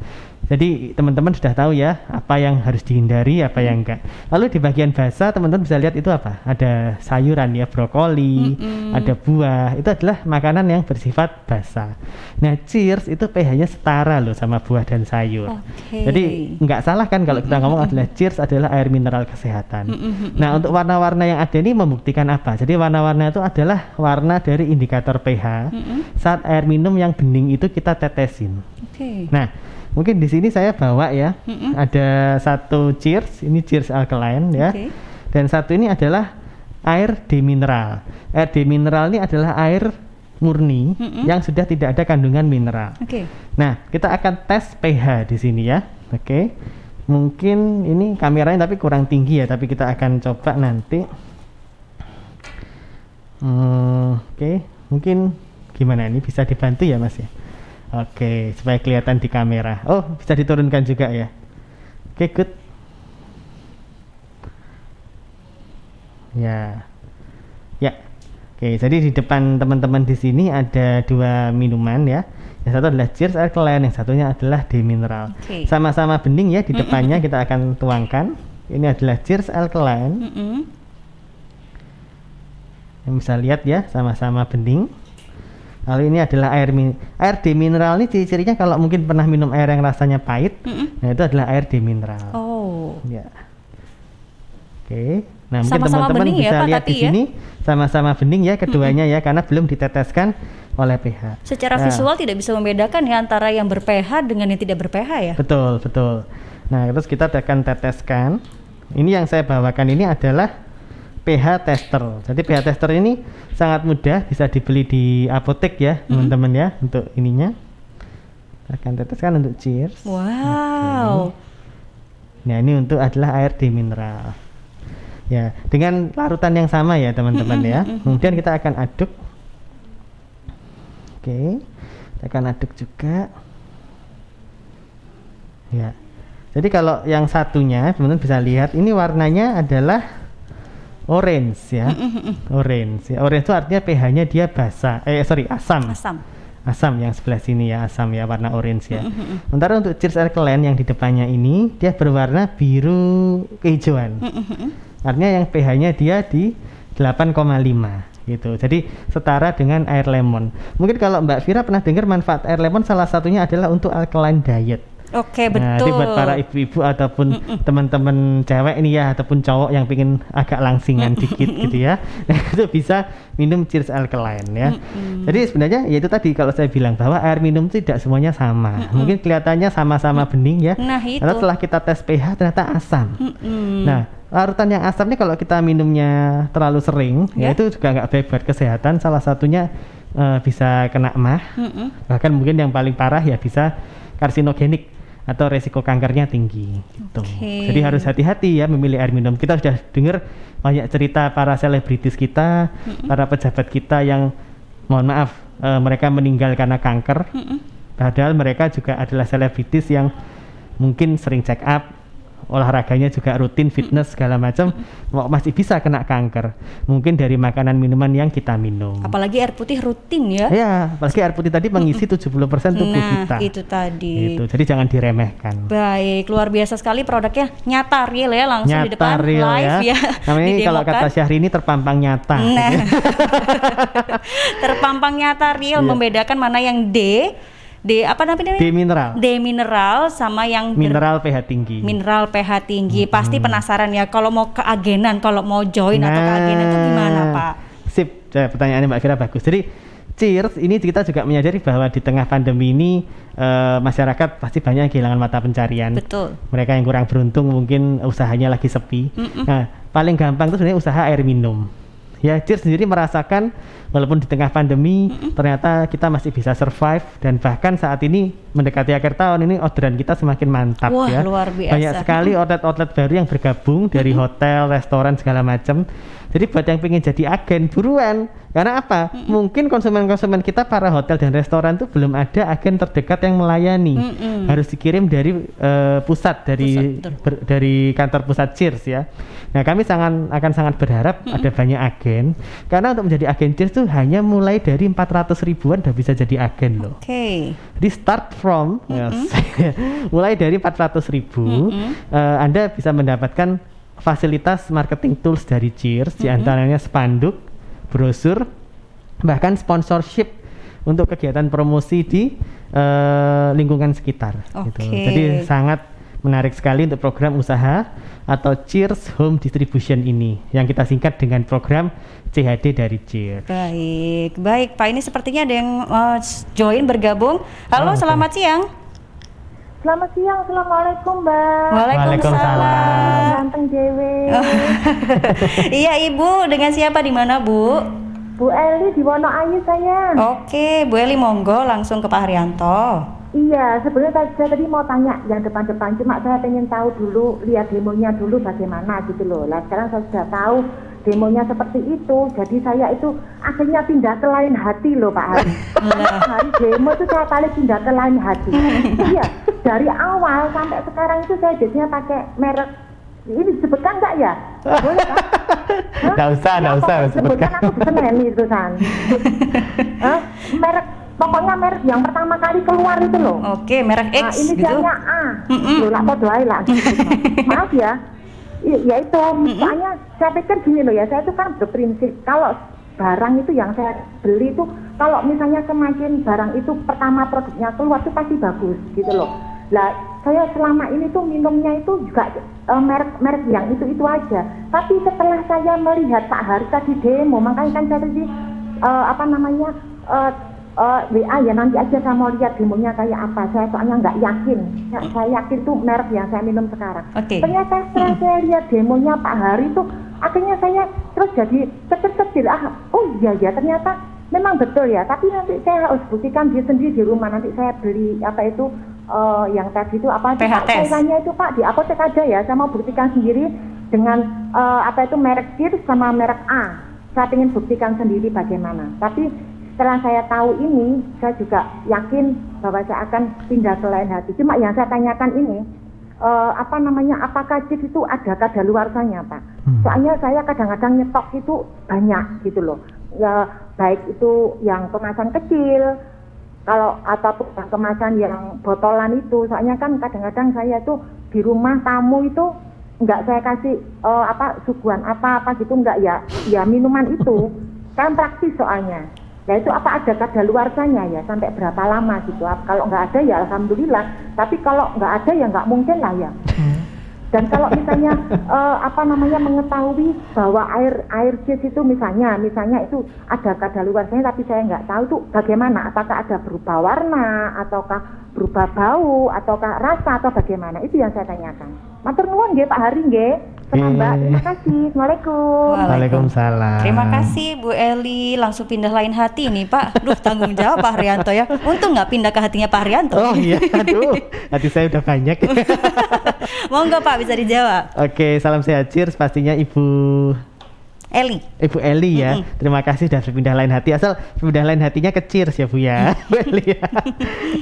Jadi teman-teman sudah tahu ya apa yang harus dihindari, apa yang enggak. Lalu di bagian basa teman-teman bisa lihat itu apa? Ada sayuran ya, brokoli, ada buah. Itu adalah makanan yang bersifat basa. Nah, cheers itu pH-nya setara loh sama buah dan sayur. Jadi nggak salah kan kalau kita ngomong adalah cheers adalah air mineral kesehatan. Nah, untuk warna-warna yang ada ini membuktikan apa? Jadi warna-warna itu adalah warna dari indikator pH saat air minum yang bening itu kita tetesin. Nah, mungkin di sini saya bawa ya, ada satu cheers, ini cheers alkaline ya, dan satu ini adalah air demineral. Air demineral ini adalah air murni yang sudah tidak ada kandungan mineral. Nah, kita akan tes pH di sini ya. Mungkin ini kameranya tapi kurang tinggi ya, tapi kita akan coba nanti. Mungkin gimana ini bisa dibantu ya Mas ya? Supaya kelihatan di kamera. Oh, bisa diturunkan juga ya. Good. Ya. Jadi di depan teman-teman di sini ada dua minuman ya. Yang satu adalah cheers alkaline, yang satunya adalah demineral. Sama-sama bening ya di depannya kita akan tuangkan. Ini adalah cheers alkaline. Yang bisa lihat ya, sama-sama bening. Lalu ini adalah air demineral. Ini ciri-cirinya kalau mungkin pernah minum air yang rasanya pahit, nah itu adalah air demineral. Ya. Nah, mungkin teman-teman bisa ya, lihat di sini sama-sama bening ya keduanya ya, karena belum diteteskan oleh pH. Secara visual tidak bisa membedakan ya antara yang ber-pH dengan yang tidak ber-pH ya. Betul. Nah, terus kita akan teteskan. Ini yang saya bawakan ini adalah pH tester. Jadi pH tester ini sangat mudah, bisa dibeli di apotek ya, teman-teman ya, untuk ininya. Akan teteskan untuk cheers. Wow. Nah, ini untuk adalah air demineral. Ya, dengan larutan yang sama ya, teman-teman ya. Kemudian kita akan aduk. Kita akan aduk juga. Ya. Jadi kalau yang satunya, teman-teman bisa lihat ini warnanya adalah orange ya. Orange itu artinya pH-nya dia asam. Asam yang sebelah sini ya, asam ya, warna orange ya. Sementara untuk cheers alkaline yang di depannya ini dia berwarna biru kehijauan. Artinya yang pH-nya dia di 8,5 gitu. Jadi setara dengan air lemon. Mungkin kalau Mbak Vira pernah dengar manfaat air lemon, salah satunya adalah untuk alkaline diet. Betul. Jadi buat para ibu-ibu ataupun teman-teman cewek ini ya, ataupun cowok yang pengen agak langsingan dikit gitu ya, itu bisa minum cheers alkaline ya. Jadi sebenarnya ya itu tadi kalau saya bilang bahwa air minum tidak semuanya sama. Mungkin kelihatannya sama-sama bening ya. Karena setelah kita tes pH ternyata asam. Nah, larutan yang asam ini kalau kita minumnya terlalu sering ya itu juga nggak baik buat kesehatan. Salah satunya bisa kena emah. Bahkan mungkin yang paling parah ya bisa karsinogenik atau resiko kankernya tinggi gitu. Jadi harus hati-hati ya memilih air minum. Kita sudah dengar banyak cerita para selebritis kita, para pejabat kita yang mohon maaf mereka meninggal karena kanker. Padahal mereka juga adalah selebritis yang mungkin sering check up, olahraganya juga rutin, fitness segala macam, masih bisa kena kanker. Mungkin dari makanan minuman yang kita minum. Apalagi air putih rutin ya. Ya, apalagi air putih tadi mengisi 70% tubuh kita. Itu tadi. Jadi jangan diremehkan. Baik, luar biasa sekali produknya, nyata real ya, langsung nyata, di depan real, live ya. Namanya kalau kata Syahrini terpampang nyata. Nah. Terpampang nyata real, membedakan mana yang apa namanya? Demineral sama yang mineral pH tinggi. Mineral pH tinggi. Pasti penasaran ya kalau mau keagenan, kalau mau join atau keagenan itu gimana, Pak? Sip, pertanyaannya Mbak Vira bagus. Jadi cheers ini kita juga menyadari bahwa di tengah pandemi ini masyarakat pasti banyak yang kehilangan mata pencarian. Betul. Mereka yang kurang beruntung mungkin usahanya lagi sepi. Nah, paling gampang itu sebenarnya usaha air minum. Ya, cheers sendiri merasakan walaupun di tengah pandemi ternyata kita masih bisa survive, dan bahkan saat ini mendekati akhir tahun ini orderan kita semakin mantap. Wah, ya. Luar biasa. Banyak sekali outlet-outlet baru yang bergabung dari hotel, restoran segala macam. Jadi buat yang pengen jadi agen buruan. Karena apa? Mungkin konsumen-konsumen kita para hotel dan restoran tuh belum ada agen terdekat yang melayani. Harus dikirim dari pusat dari kantor pusat Cheers ya. Nah, kami akan sangat berharap ada banyak agen agen. Karena untuk menjadi agen cheers tuh hanya mulai dari 400 ribuan udah bisa jadi agen loh. Oke. Jadi start from mulai dari 400 ribu, Anda bisa mendapatkan fasilitas marketing tools dari Cheers, diantaranya spanduk, brosur, bahkan sponsorship untuk kegiatan promosi di lingkungan sekitar. Gitu. Jadi sangat menarik sekali untuk program usaha atau Cheers Home Distribution ini yang kita singkat dengan program CHD dari Cheers. Baik Pak, ini sepertinya ada yang join bergabung. Halo, selamat siang. Selamat siang, assalamualaikum Mbak. Waalaikumsalam. Ganteng dewe. Iya Ibu, dengan siapa di mana Bu? Bu Eli di Wonoayu sayang. Oke, Bu Eli monggo langsung ke Pak Haryanto. Iya, sebenarnya saya tadi mau tanya yang depan-depan, cuma saya pengen tahu dulu, lihat demonya dulu bagaimana gitu loh. Lah sekarang saya sudah tahu demonya seperti itu, jadi saya itu akhirnya pindah ke lain hati loh Pak Hari. Hari demo itu saya paling pindah ke lain hati. Iya, dari awal sampai sekarang itu saya biasanya pakai merek, ini disebutkan nggak ya? Boleh kan? Nggak usah sebutkan. Aku bisa nyanyi itu kan. Merek, pokoknya merek yang pertama kali keluar itu loh. Oke, merek X gitu. Inisialnya A. Loh, lah kok doain lah. Maaf ya. Ya itu, soalnya saya pikir gini loh ya, saya itu kan berprinsip kalau barang itu yang saya beli itu, kalau misalnya semakin barang itu pertama produknya keluar itu pasti bagus gitu loh. Lah saya selama ini tuh minumnya itu juga merek yang itu aja. Tapi setelah saya melihat Pak Hari tadi demo, makanya kan saya tadi WA ya, nanti aja saya mau lihat demonya kayak apa. Saya soalnya nggak yakin. Saya yakin tuh merek yang saya minum sekarang. Ternyata setelah saya lihat demonya Pak Hari tuh, akhirnya saya terus jadi terkecil. Oh iya ya, ternyata memang betul ya. Tapi nanti saya harus buktikan dia sendiri di rumah. Nanti saya beli yang tadi itu apa? Cairannya itu Pak di apotek aja ya. Saya mau buktikan sendiri dengan merek Cheers sama merek A. Saya ingin buktikan sendiri bagaimana. Tapi setelah saya tahu ini, saya juga yakin bahwa saya akan pindah ke lain hati. Cuma yang saya tanyakan ini, apakah Cheers itu ada kadaluarsanya Pak? Soalnya saya kadang-kadang nyetok itu banyak gitu loh. Ya, baik itu yang kemasan kecil, ataupun kemasan yang botolan itu. Soalnya kan kadang-kadang saya tuh di rumah tamu itu nggak saya kasih suguhan apa gitu, nggak ya minuman itu kan praktis soalnya. Ya itu apa ada kadaluarsanya ya, sampai berapa lama gitu. Kalau nggak ada ya alhamdulillah, tapi kalau nggak ada ya nggak mungkin lah ya. Dan kalau misalnya mengetahui bahwa air Cheers itu misalnya itu ada kadaluarsanya, tapi saya nggak tahu tuh bagaimana, apakah ada berubah warna ataukah berubah bau ataukah rasa atau bagaimana, itu yang saya tanyakan. Matur nuwun nggih Pak Hari nggih. Mbak, terima kasih. Assalamualaikum. Waalaikumsalam. Terima kasih Bu Eli, langsung pindah lain hati nih Pak. Duh, tanggung jawab Pak Haryanto ya. Untung nggak pindah ke hatinya Pak Haryanto. Oh iya, aduh, hati saya udah banyak. Monggo Pak, bisa dijawab. Oke, salam sehat Cheers pastinya Ibu Ibu Eli ya. Terima kasih sudah berpindah lain hati. Asal berpindah lain hatinya ke Cheers ya Bu ya. Bu Eli ya.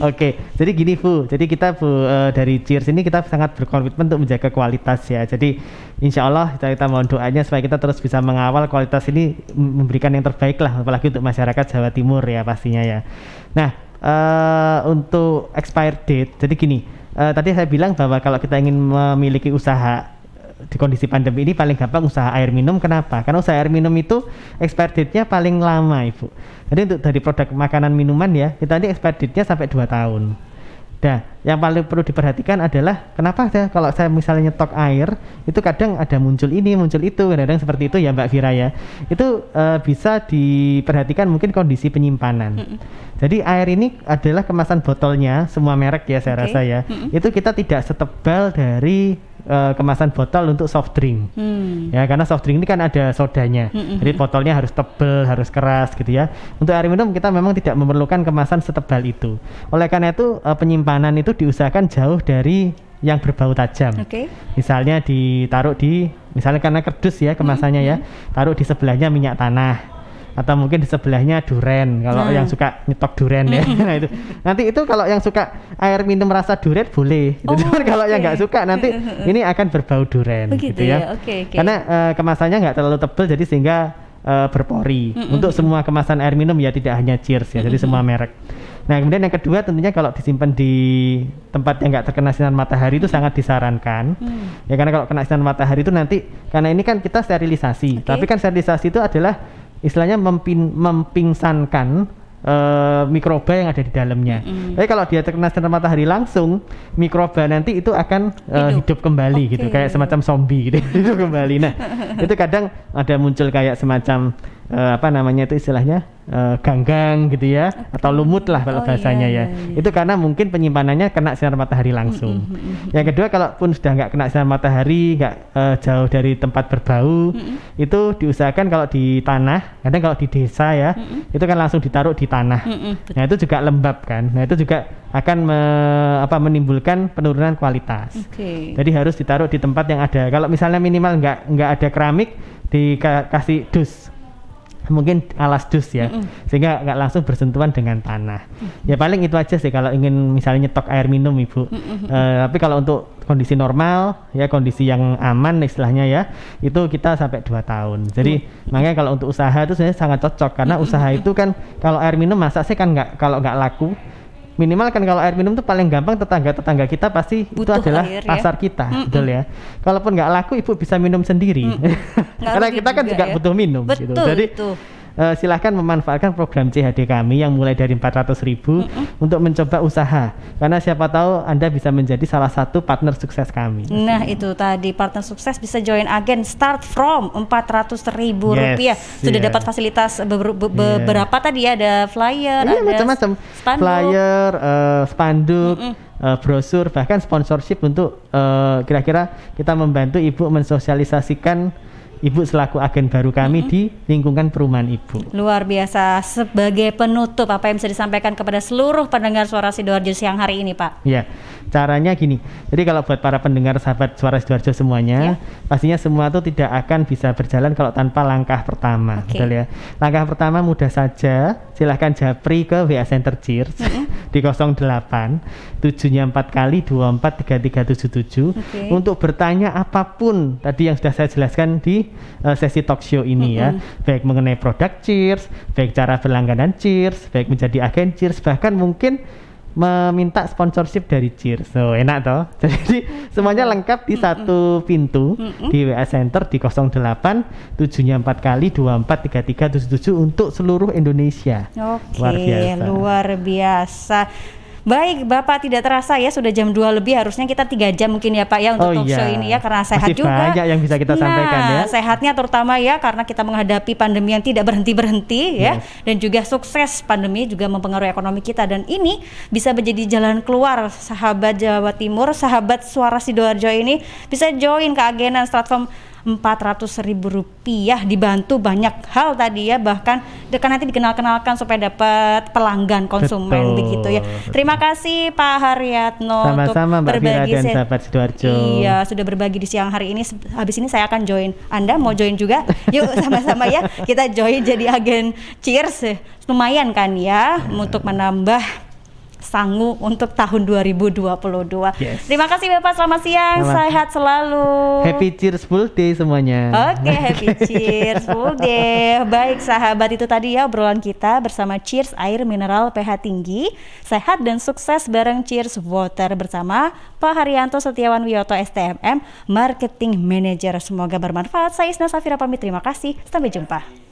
Oke, jadi gini Bu. Jadi kita Bu dari Cheers ini kita sangat berkomitmen untuk menjaga kualitas ya. Jadi insya Allah kita mohon doanya supaya kita terus bisa mengawal kualitas ini, memberikan yang terbaik lah, apalagi untuk masyarakat Jawa Timur ya pastinya ya. Nah, untuk expired date, jadi gini. Tadi saya bilang bahwa kalau kita ingin memiliki usaha di kondisi pandemi ini paling gampang usaha air minum. Kenapa? Karena usaha air minum itu expired date-nya paling lama Ibu. Jadi untuk dari produk makanan minuman ya, kita ini expired date-nya sampai 2 tahun. Nah, yang paling perlu diperhatikan adalah kenapa kalau saya misalnya nyetok air, itu kadang ada muncul ini, muncul itu, kadang-kadang seperti itu ya Mbak Vira ya. Itu bisa diperhatikan mungkin kondisi penyimpanan. Jadi air ini adalah kemasan botolnya, semua merek ya saya rasa ya. Itu kita tidak setebal dari kemasan botol untuk soft drink. Ya, karena soft drink ini kan ada sodanya. Jadi botolnya harus tebal, harus keras gitu ya. Untuk air minum kita memang tidak memerlukan kemasan setebal itu. Oleh karena itu penyimpanan itu diusahakan jauh dari yang berbau tajam. Misalnya ditaruh misalnya karena kerdus ya kemasannya ya, taruh di sebelahnya minyak tanah. Atau mungkin di sebelahnya duren, kalau yang suka nyetok duren ya. Nah itu nanti itu kalau yang suka air minum rasa duren boleh gitu. Kalau yang nggak suka nanti ini akan berbau duren gitu ya. Karena kemasannya nggak terlalu tebal, jadi sehingga berpori. Untuk semua kemasan air minum ya, tidak hanya Cheers ya, jadi semua merek. Nah kemudian yang kedua tentunya kalau disimpan di tempat yang nggak terkena sinar matahari itu sangat disarankan. Ya karena kalau kena sinar matahari itu nanti, karena ini kan kita sterilisasi, tapi kan sterilisasi itu adalah istilahnya mempingsankan mikroba yang ada di dalamnya. Tapi kalau dia terkena sinar matahari langsung, mikroba nanti itu akan hidup kembali gitu, kayak semacam zombie gitu, hidup kembali. Nah itu kadang ada muncul kayak semacam apa namanya itu istilahnya ganggang gitu ya, atau lumut lah kalau bahasanya ya. Itu karena mungkin penyimpanannya kena sinar matahari langsung. Yang kedua, kalaupun sudah nggak kena sinar matahari, nggak jauh dari tempat berbau, itu diusahakan kalau di tanah, kadang kalau di desa ya, itu kan langsung ditaruh di tanah. Nah itu juga lembab kan. Nah itu juga akan menimbulkan penurunan kualitas. Jadi harus ditaruh di tempat yang ada. Kalau misalnya minimal nggak ada keramik, dikasih dus, mungkin alas dus ya, sehingga nggak langsung bersentuhan dengan tanah. Ya paling itu aja sih kalau ingin misalnya nyetok air minum Ibu. Tapi kalau untuk kondisi normal ya, kondisi yang aman istilahnya ya, itu kita sampai 2 tahun. Jadi makanya kalau untuk usaha itu sebenarnya sangat cocok, karena usaha itu kan kalau air minum masa sih kan kalau nggak laku, minimal kan kalau air minum tuh paling gampang tetangga kita pasti butuh, itu adalah pasar kita, betul ya. Kalaupun nggak laku Ibu bisa minum sendiri, karena kita kan juga butuh minum, gitu. Jadi silahkan memanfaatkan program CHD kami yang mulai dari 400.000 untuk mencoba usaha, karena siapa tahu Anda bisa menjadi salah satu partner sukses kami. Nah itu tadi, partner sukses bisa join agen start from 400.000 rupiah. Sudah dapat fasilitas beberapa tadi ya, ada flyer, ada macam-macam flyer, spanduk, brosur, bahkan sponsorship untuk kira-kira kita membantu Ibu mensosialisasikan Ibu selaku agen baru kami di lingkungan perumahan Ibu. Luar biasa. Sebagai penutup, apa yang bisa disampaikan kepada seluruh pendengar Suara Sidoarjo siang hari ini, Pak? Ya, caranya gini. Jadi kalau buat para pendengar sahabat Suara Sidoarjo semuanya, pastinya semua itu tidak akan bisa berjalan kalau tanpa langkah pertama. Betul ya. Langkah pertama mudah saja. Silahkan japri ke WA Center Cheers di 08 7-nya 4 kali 24 3377 untuk bertanya apapun tadi yang sudah saya jelaskan di sesi talk show ini ya, baik mengenai produk Cheers, baik cara berlangganan Cheers, baik menjadi agen Cheers, bahkan mungkin meminta sponsorship dari Cheers. So enak toh. Jadi semuanya lengkap di satu pintu di WA Center di 08 7-nya 4 kali 24 3377 untuk seluruh Indonesia. Luar biasa. Baik, Bapak, tidak terasa ya sudah jam 2 lebih, harusnya kita 3 jam mungkin ya Pak ya untuk talk show ini ya, karena sehat juga. Banyak yang bisa kita sampaikan ya. Sehatnya terutama ya, karena kita menghadapi pandemi yang tidak berhenti-berhenti ya, dan juga sukses pandemi juga mempengaruhi ekonomi kita, dan ini bisa menjadi jalan keluar sahabat Jawa Timur, sahabat Suara Sidoarjo ini bisa join ke agenan Stratform 400.000 rupiah, dibantu banyak hal tadi ya, bahkan nanti dikenalkan supaya dapat pelanggan konsumen. Begitu ya. Terima kasih Pak Haryatno sama-sama untuk berbagi dan sahabat Sidoarjo. Iya, sudah berbagi di siang hari ini. Habis ini saya akan join. Anda mau join juga? Yuk sama-sama ya, kita join jadi agen Cheers. Lumayan kan ya untuk menambah sangu untuk tahun 2022. Terima kasih Bapak, selamat siang, sehat selalu. Happy Cheers Full Day semuanya. Happy Cheers Full Day. Baik sahabat, itu tadi ya obrolan kita bersama Cheers Air Mineral pH Tinggi, sehat dan sukses bareng Cheers Water bersama Pak Haryanto Setiawan Wiyoto STMM, Marketing Manager. Semoga bermanfaat. Saya Isna Safira pamit, terima kasih, sampai jumpa.